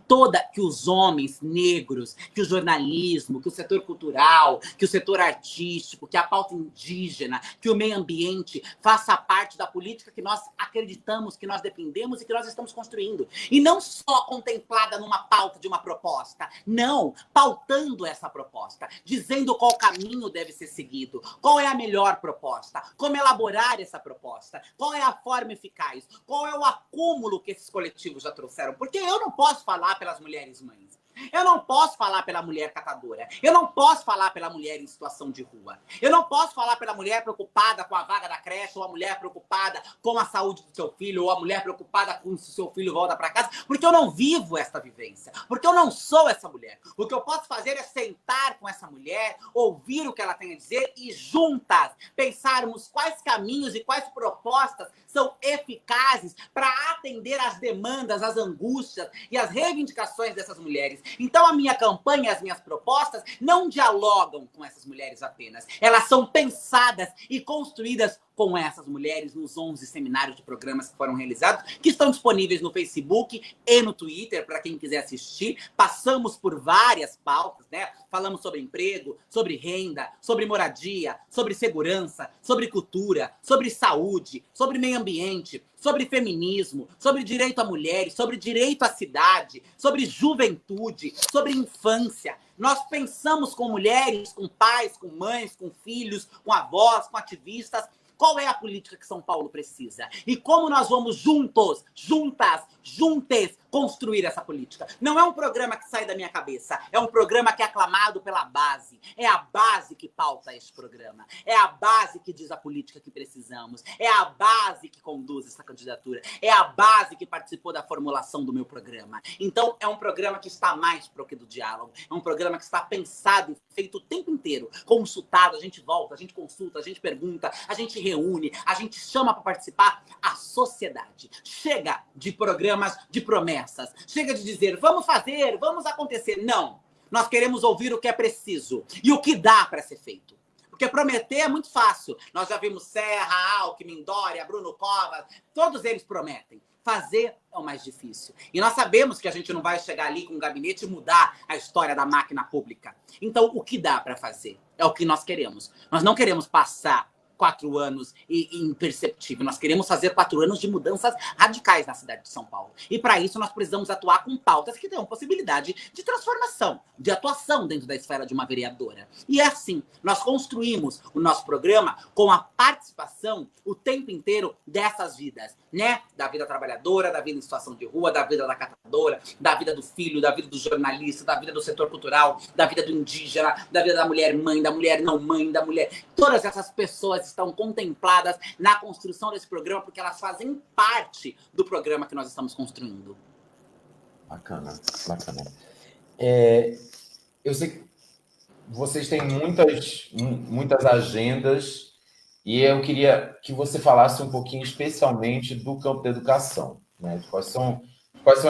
os homens negros, que o jornalismo, que o setor cultural, que o setor artístico, que a pauta indígena, que o meio ambiente faça parte da política que nós acreditamos, que nós defendemos e que nós estamos construindo. E não só contemplada numa pauta de uma proposta, não, pautando essa proposta, dizendo qual caminho deve ser seguido, qual é a melhor proposta, como elaborar essa proposta. Qual é a forma eficaz? Qual é o acúmulo que esses coletivos já trouxeram? Porque eu não posso falar pelas mulheres mães. Eu não posso falar pela mulher catadora. Eu não posso falar pela mulher em situação de rua. Eu não posso falar pela mulher preocupada com a vaga da creche, ou a mulher preocupada com a saúde do seu filho, ou a mulher preocupada com se o seu filho volta para casa, porque eu não vivo essa vivência, porque eu não sou essa mulher. O que eu posso fazer é sentar com essa mulher, ouvir o que ela tem a dizer e juntas pensarmos quais caminhos e quais propostas são eficazes para atender às demandas, às angústias e às reivindicações dessas mulheres. Então, a minha campanha e as minhas propostas não dialogam com essas mulheres apenas. Elas são pensadas e construídas com essas mulheres nos 11 seminários de programas que foram realizados, que estão disponíveis no Facebook e no Twitter, para quem quiser assistir. Passamos por várias pautas, né? Falamos sobre emprego, sobre renda, sobre moradia, sobre segurança, sobre cultura, sobre saúde, sobre meio ambiente, sobre feminismo, sobre direito a mulheres, sobre direito à cidade, sobre juventude, sobre infância. Nós pensamos com mulheres, com pais, com mães, com filhos, com avós, com ativistas. Qual é a política que São Paulo precisa? E como nós vamos juntos, juntas, juntes, construir essa política? Não é um programa que sai da minha cabeça. É um programa que é aclamado pela base. É a base que pauta esse programa. É a base que diz a política que precisamos. É a base que conduz essa candidatura. É a base que participou da formulação do meu programa. Então, é um programa que está mais pro que do diálogo. É um programa que está pensado e feito o tempo inteiro. Consultado, a gente volta, a gente consulta, a gente pergunta, a gente reúne, a gente chama para participar a sociedade. Chega de programas de promessas. Chega de dizer, vamos fazer, vamos acontecer. Não. Nós queremos ouvir o que é preciso e o que dá para ser feito. Porque prometer é muito fácil. Nós já vimos Serra, Alckmin, Dória, Bruno Covas, todos eles prometem. Fazer é o mais difícil. E nós sabemos que a gente não vai chegar ali com um gabinete e mudar a história da máquina pública. Então, o que dá para fazer? É o que nós queremos. Nós não queremos passar 4 anos e imperceptível. Nós queremos fazer 4 anos de mudanças radicais na cidade de São Paulo. E para isso nós precisamos atuar com pautas que tenham possibilidade de transformação, de atuação dentro da esfera de uma vereadora. E é assim, nós construímos o nosso programa com a participação o tempo inteiro dessas vidas, né? Da vida trabalhadora, da vida em situação de rua, da vida da catadora, da vida do filho, da vida do jornalista, da vida do setor cultural, da vida do indígena, da vida da mulher mãe, da mulher não mãe, da mulher... Todas essas pessoas estão contempladas na construção desse programa porque elas fazem parte do programa que nós estamos construindo. Bacana, bacana. Eu sei que vocês têm muitas agendas e eu queria que você falasse um pouquinho especialmente do campo da educação, né? Quais são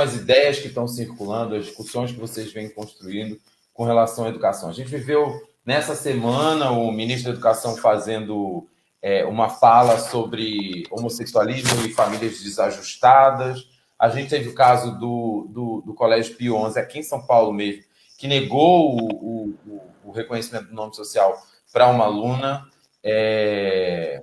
as ideias que estão circulando, as discussões que vocês vêm construindo com relação à educação. A gente viveu nessa semana o ministro da Educação fazendo uma fala sobre homossexualismo e famílias desajustadas. A gente teve o caso do Colégio Pio XI, aqui em São Paulo mesmo, que negou o reconhecimento do nome social para uma aluna. E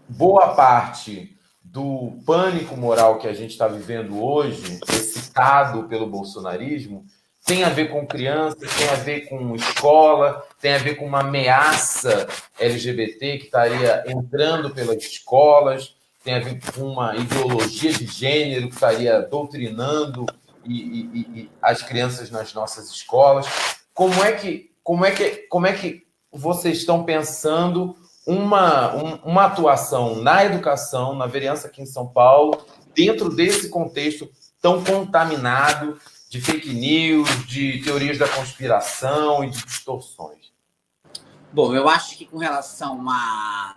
boa parte do pânico moral que a gente está vivendo hoje, excitado pelo bolsonarismo, tem a ver com crianças, tem a ver com escola, tem a ver com uma ameaça LGBT que estaria entrando pelas escolas, tem a ver com uma ideologia de gênero que estaria doutrinando as crianças nas nossas escolas. Como é que vocês estão pensando uma atuação na educação, na vereança aqui em São Paulo, dentro desse contexto tão contaminado de fake news, de teorias da conspiração e de distorções? Bom, eu acho que com relação à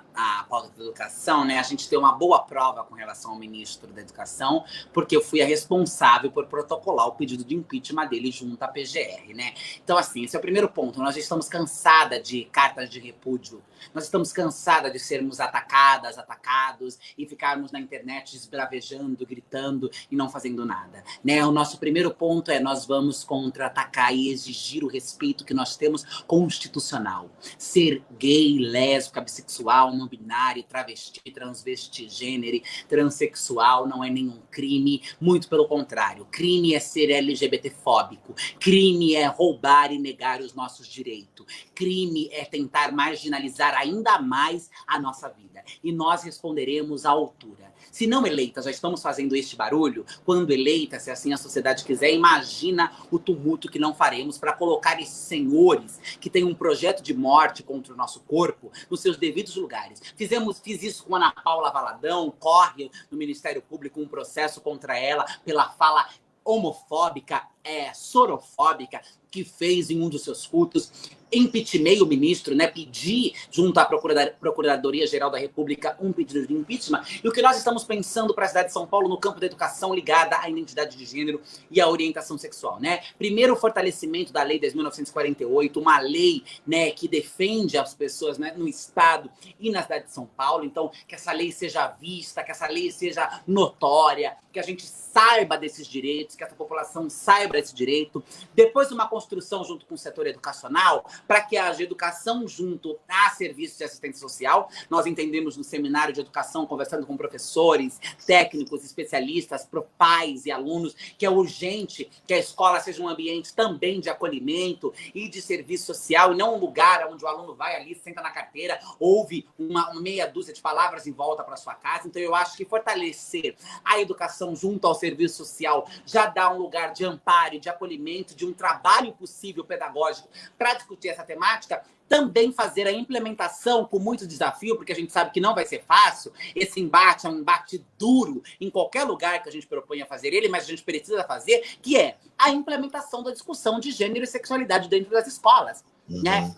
pauta da educação, né, a gente tem uma boa prova com relação ao ministro da Educação, porque eu fui a responsável por protocolar o pedido de impeachment dele junto à PGR, né? Então, assim, esse é o primeiro ponto. Nós já estamos cansadas de cartas de repúdio. Nós estamos cansadas de sermos atacados e ficarmos na internet esbravejando, gritando e não fazendo nada, né? O nosso primeiro ponto é nós vamos contra-atacar e exigir o respeito que nós temos constitucional. Ser gay, lésbica, bissexual, não binário, travesti, transvesti, gênero, transexual não é nenhum crime, muito pelo contrário. Crime é ser LGBTfóbico, crime é roubar e negar os nossos direitos, crime é tentar marginalizar ainda mais a nossa vida. E nós responderemos à altura. Se não eleita, já estamos fazendo este barulho, quando eleita, se assim a sociedade quiser, imagina o tumulto que não faremos para colocar esses senhores que têm um projeto de morte contra o nosso corpo nos seus devidos lugares. Fiz isso com Ana Paula Valadão, corre no Ministério Público um processo contra ela pela fala homofóbica, sorofóbica, que fez em um dos seus cultos. Impeachmentei o ministro, né? Pedi junto à Procuradoria-Geral da República um pedido de impeachment. E o que nós estamos pensando para a cidade de São Paulo no campo da educação ligada à identidade de gênero e à orientação sexual, né? Primeiro, o fortalecimento da Lei 10.948, uma lei, né, que defende as pessoas, né, no Estado e na cidade de São Paulo. Então, que essa lei seja vista, que essa lei seja notória, que a gente saiba desses direitos, que essa população saiba desse direito. Depois, uma construção junto com o setor educacional, para que haja educação junto a serviços de assistência social. Nós entendemos no seminário de educação, conversando com professores, técnicos, especialistas, pais e alunos, que é urgente que a escola seja um ambiente também de acolhimento e de serviço social, e não um lugar onde o aluno vai ali, senta na carteira, ouve uma meia dúzia de palavras e volta para sua casa. Então, eu acho que fortalecer a educação junto ao serviço social já dá um lugar de amparo, de acolhimento, de um trabalho possível pedagógico para discutir essa temática. Também fazer a implementação com muito desafio, porque a gente sabe que não vai ser fácil. Esse embate é um embate duro em qualquer lugar que a gente propõe a fazer ele, mas a gente precisa fazer, que é a implementação da discussão de gênero e sexualidade dentro das escolas, né?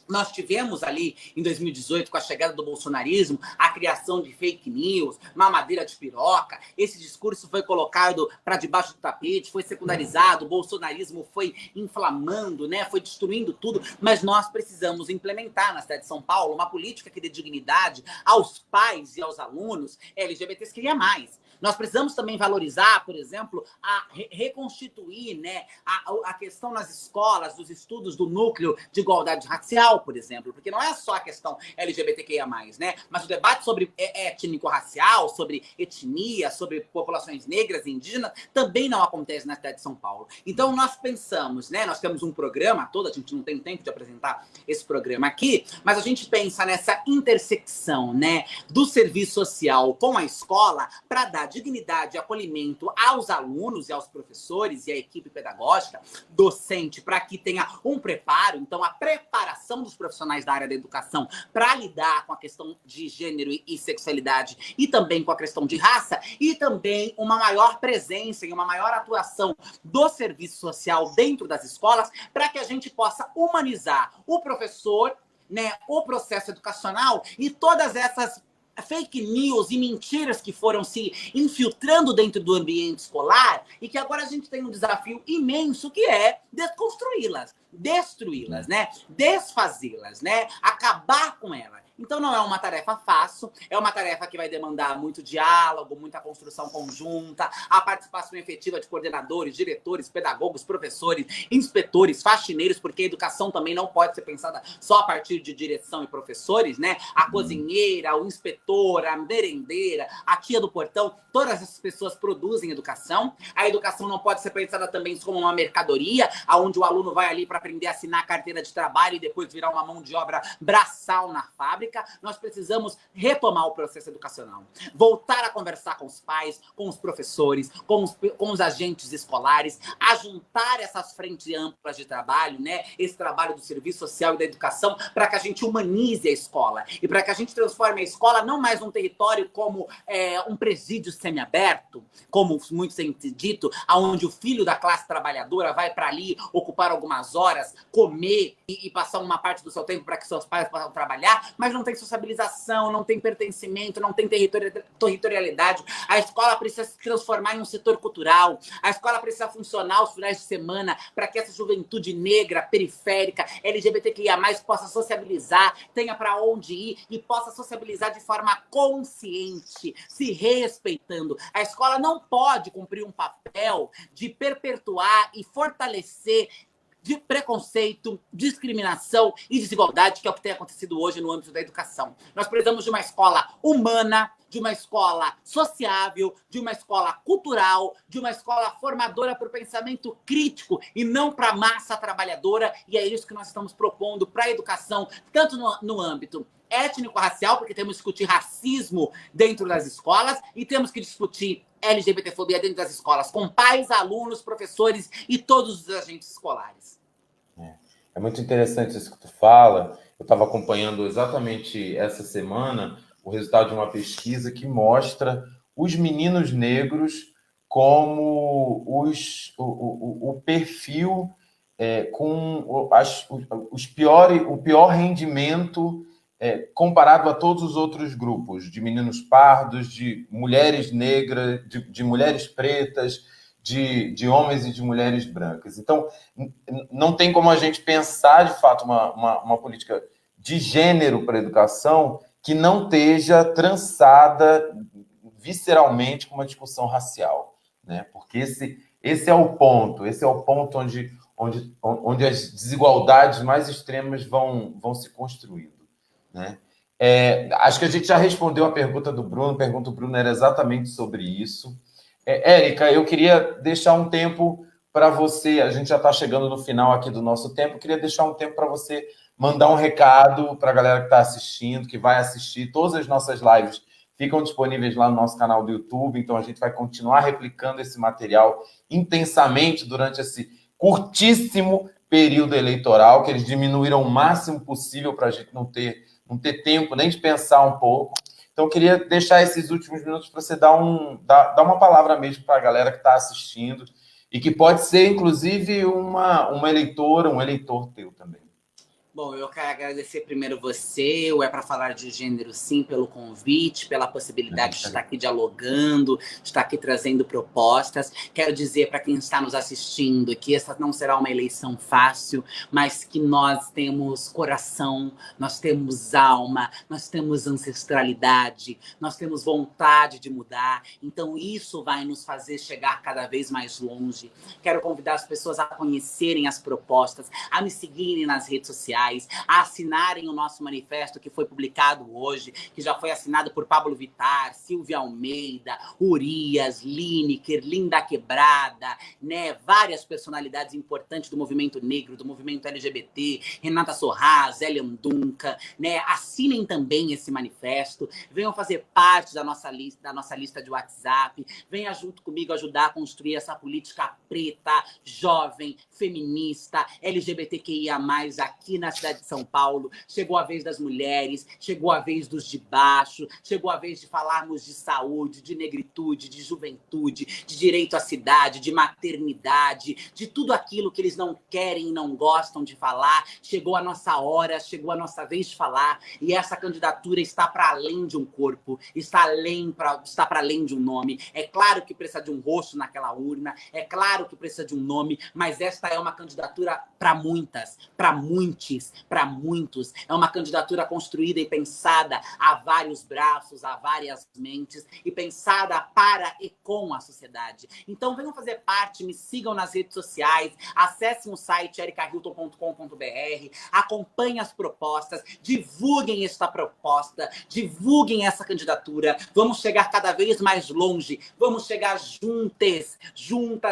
Nós tivemos ali, em 2018, com a chegada do bolsonarismo, a criação de fake news, mamadeira de piroca. Esse discurso foi colocado para debaixo do tapete, foi secundarizado, o bolsonarismo foi inflamando, né? Foi destruindo tudo. Mas nós precisamos implementar na cidade de São Paulo uma política que dê dignidade aos pais e aos alunos LGBTs que queria mais. Nós precisamos também valorizar, por exemplo, reconstituir, né, a questão nas escolas, dos estudos do núcleo de igualdade racial, por exemplo, porque não é só a questão LGBTQIA+, né, mas o debate sobre étnico-racial, sobre etnia, sobre populações negras e indígenas, também não acontece na cidade de São Paulo. Então, nós pensamos, né, nós temos um programa todo, a gente não tem tempo de apresentar esse programa aqui, mas a gente pensa nessa intersecção, né, do serviço social com a escola para dar dignidade e acolhimento aos alunos e aos professores e à equipe pedagógica, docente, para que tenha um preparo, então a preparação dos profissionais da área da educação para lidar com a questão de gênero e sexualidade e também com a questão de raça, e também uma maior presença e uma maior atuação do serviço social dentro das escolas para que a gente possa humanizar o professor, né, o processo educacional e todas essas fake news e mentiras que foram se infiltrando dentro do ambiente escolar e que agora a gente tem um desafio imenso que é desconstruí-las, destruí-las, né? Desfazê-las, né? Acabar com elas. Então não é uma tarefa fácil, é uma tarefa que vai demandar muito diálogo, muita construção conjunta, a participação efetiva de coordenadores, diretores, pedagogos, professores, inspetores, faxineiros, porque a educação também não pode ser pensada só a partir de direção e professores, né? A cozinheira, o inspetor, a merendeira, a tia do portão, todas essas pessoas produzem educação. A educação não pode ser pensada também como uma mercadoria, onde o aluno vai ali para aprender a assinar a carteira de trabalho e depois virar uma mão de obra braçal na fábrica. Nós precisamos retomar o processo educacional, voltar a conversar com os pais, com os professores, com os agentes escolares, a juntar essas frentes amplas de trabalho, né? Esse trabalho do serviço social e da educação, para que a gente humanize a escola e para que a gente transforme a escola não mais um território como um presídio semiaberto, como muitos têm dito, onde o filho da classe trabalhadora vai para ali ocupar algumas horas, comer e passar uma parte do seu tempo para que seus pais possam trabalhar, mas não tem sociabilização, não tem pertencimento, não tem territorialidade. A escola precisa se transformar em um setor cultural, a escola precisa funcionar aos finais de semana para que essa juventude negra, periférica, LGBTQIA+, possa sociabilizar, tenha para onde ir e possa sociabilizar de forma consciente, se respeitando. A escola não pode cumprir um papel de perpetuar e fortalecer de preconceito, discriminação e desigualdade, que é o que tem acontecido hoje no âmbito da educação. Nós precisamos de uma escola humana, de uma escola sociável, de uma escola cultural, de uma escola formadora para o pensamento crítico e não para a massa trabalhadora. E é isso que nós estamos propondo para a educação, tanto no âmbito étnico-racial, porque temos que discutir racismo dentro das escolas e temos que discutir LGBTfobia dentro das escolas, com pais, alunos, professores e todos os agentes escolares. É muito interessante isso que tu fala. Eu estava acompanhando exatamente essa semana o resultado de uma pesquisa que mostra os meninos negros como o perfil com o pior rendimento comparado a todos os outros grupos, de meninos pardos, de mulheres negras, de mulheres pretas, de homens e de mulheres brancas. Então, não tem como a gente pensar, de fato, uma política de gênero para a educação que não esteja trançada visceralmente com uma discussão racial, né? Porque esse é o ponto onde as desigualdades mais extremas vão se construindo, né? Acho que a gente já respondeu a pergunta do Bruno. A pergunta do Bruno era exatamente sobre isso. Érica, eu queria deixar um tempo para você, a gente já está chegando no final aqui do nosso tempo, eu queria deixar um tempo para você mandar um recado para a galera que está assistindo, que vai assistir. Todas as nossas lives ficam disponíveis lá no nosso canal do YouTube, então a gente vai continuar replicando esse material intensamente durante esse curtíssimo período eleitoral, que eles diminuíram o máximo possível para a gente não ter tempo nem de pensar um pouco. Então, eu queria deixar esses últimos minutos para você dar uma palavra mesmo para a galera que está assistindo e que pode ser, inclusive, uma eleitora, um eleitor teu também. Bom, eu quero agradecer primeiro você, o É Pra Falar de Gênero Sim, pelo convite, pela possibilidade de estar aqui dialogando, de estar aqui trazendo propostas. Quero dizer para quem está nos assistindo que essa não será uma eleição fácil, mas que nós temos coração, nós temos alma, nós temos ancestralidade, nós temos vontade de mudar. Então isso vai nos fazer chegar cada vez mais longe. Quero convidar as pessoas a conhecerem as propostas, a me seguirem nas redes sociais, a assinarem o nosso manifesto que foi publicado hoje, que já foi assinado por Pablo Vittar, Silvia Almeida, Urias, Lineker, Linda Quebrada, né? Várias personalidades importantes do movimento negro, do movimento LGBT, Renata Sorraz, Elian Duncan, né? Assinem também esse manifesto, venham fazer parte da nossa lista de WhatsApp, venha junto comigo ajudar a construir essa política preta, jovem, feminista, LGBTQIA+, aqui na cidade de São Paulo. Chegou a vez das mulheres, chegou a vez dos de baixo, chegou a vez de falarmos de saúde, de negritude, de juventude, de direito à cidade, de maternidade, de tudo aquilo que eles não querem e não gostam de falar. Chegou a nossa hora, chegou a nossa vez de falar, e essa candidatura está para além de um corpo, está para além de um nome. É claro que precisa de um rosto naquela urna, é claro que precisa de um nome, mas esta é uma candidatura para muitas, para muitos, para muitos. É uma candidatura construída e pensada a vários braços, a várias mentes, e pensada para e com a sociedade. Então venham fazer parte, me sigam nas redes sociais, acessem o site ericahilton.com.br, acompanhem as propostas, divulguem esta proposta, divulguem essa candidatura. Vamos chegar cada vez mais longe, vamos chegar juntas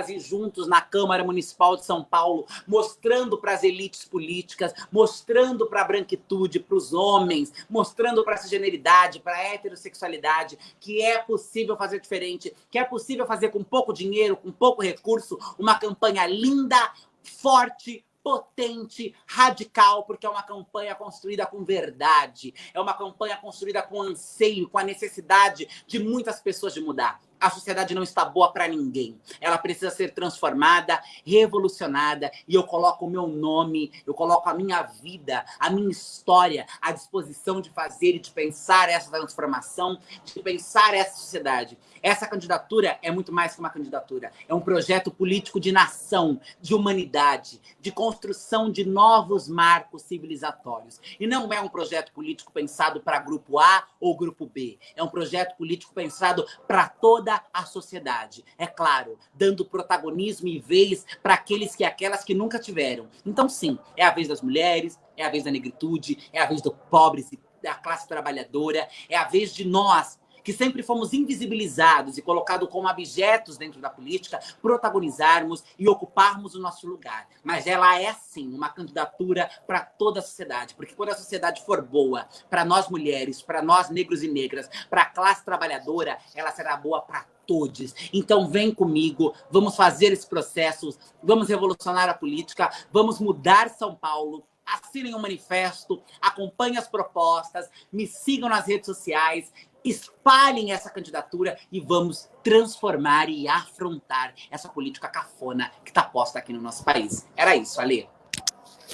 e juntos na Câmara Municipal de São Paulo, mostrando para as elites políticas, mostrando para a branquitude, para os homens, mostrando para a cisgeneridade, para a heterossexualidade, que é possível fazer diferente, que é possível fazer com pouco dinheiro, com pouco recurso, uma campanha linda, forte, potente, radical, porque é uma campanha construída com verdade, é uma campanha construída com anseio, com a necessidade de muitas pessoas de mudar. A sociedade não está boa para ninguém. Ela precisa ser transformada, revolucionada, e eu coloco o meu nome, eu coloco a minha vida, a minha história à disposição de fazer e de pensar essa transformação, de pensar essa sociedade. Essa candidatura é muito mais que uma candidatura. É um projeto político de nação, de humanidade, de construção de novos marcos civilizatórios. E não é um projeto político pensado para grupo A ou grupo B. É um projeto político pensado para toda a sociedade. É claro, dando protagonismo e vez para aqueles e aquelas que nunca tiveram. Então, sim, é a vez das mulheres, é a vez da negritude, é a vez dos pobres e da classe trabalhadora, é a vez de nós, que sempre fomos invisibilizados e colocados como abjetos dentro da política, protagonizarmos e ocuparmos o nosso lugar. Mas ela é, sim, uma candidatura para toda a sociedade, porque quando a sociedade for boa, para nós mulheres, para nós negros e negras, para a classe trabalhadora, ela será boa para todos. Então vem comigo, vamos fazer esse processo, vamos revolucionar a política, vamos mudar São Paulo. Assinem o manifesto, acompanhem as propostas, me sigam nas redes sociais, espalhem essa candidatura e vamos transformar e afrontar essa política cafona que está posta aqui no nosso país. Era isso, Ale.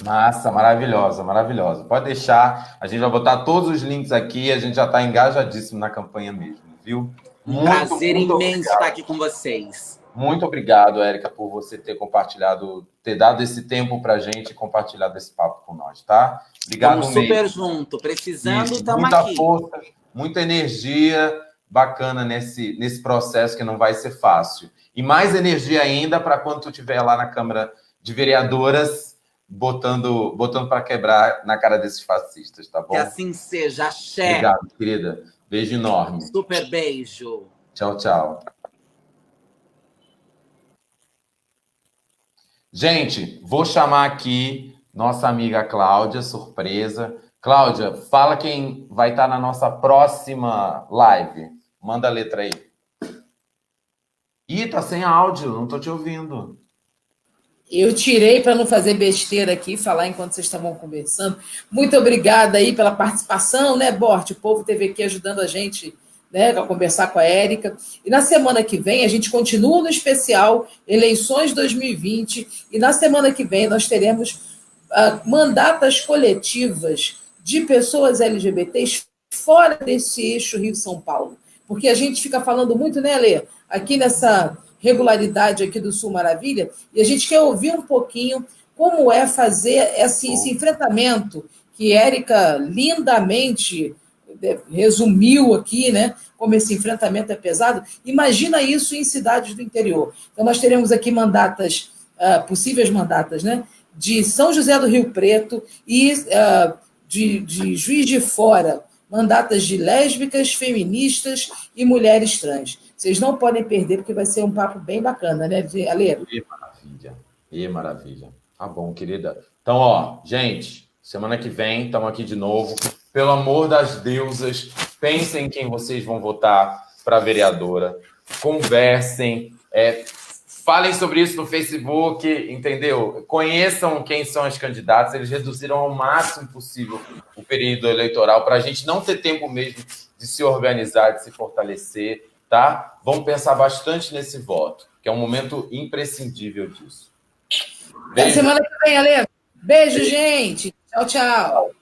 Massa, maravilhosa, maravilhosa. Pode deixar, a gente vai botar todos os links aqui, a gente já está engajadíssimo na campanha mesmo, viu? Prazer imenso estar aqui com vocês. Muito obrigado, Érica, por você ter compartilhado, ter dado esse tempo para a gente e compartilhado esse papo com nós, tá? Obrigado mesmo. Estamos super junto, precisando, estamos aqui. Muita força, muita energia bacana nesse processo que não vai ser fácil. E mais energia ainda para quando tu estiver lá na Câmara de Vereadoras, botando para quebrar na cara desses fascistas, tá bom? Que assim seja, axé. Obrigado, querida. Beijo enorme. Super beijo. Tchau, tchau. Gente, vou chamar aqui nossa amiga Cláudia, surpresa. Cláudia, fala quem vai estar na nossa próxima live. Manda a letra aí. Ih, tá sem áudio, não tô te ouvindo. Eu tirei para não fazer besteira aqui, falar enquanto vocês estavam conversando. Muito obrigada aí pela participação, né, Bort? O povo esteve aqui ajudando a gente, né, a conversar com a Érica. E na semana que vem a gente continua no especial Eleições 2020. E na semana que vem nós teremos mandatas coletivas de pessoas LGBTs fora desse eixo Rio-São Paulo. Porque a gente fica falando muito, né, Lê, aqui nessa regularidade aqui do Sul Maravilha, e a gente quer ouvir um pouquinho como é fazer esse enfrentamento que Érica lindamente resumiu aqui, né? Como esse enfrentamento é pesado. Imagina isso em cidades do interior. Então, nós teremos aqui mandatas, possíveis mandatas, né? De São José do Rio Preto e de Juiz de Fora, mandatas de lésbicas, feministas e mulheres trans. Vocês não podem perder, porque vai ser um papo bem bacana, né, Ale? Que maravilha, que maravilha. Tá bom, querida. Então, ó, gente, semana que vem estamos aqui de novo. Pelo amor das deusas, pensem em quem vocês vão votar para vereadora. Conversem, falem sobre isso no Facebook, entendeu? Conheçam quem são os candidatos. Eles reduziram ao máximo possível o período eleitoral para a gente não ter tempo mesmo de se organizar, de se fortalecer, tá? Vamos pensar bastante nesse voto, que é um momento imprescindível disso. Até semana que vem, Ale. Beijo, gente. Tchau, tchau.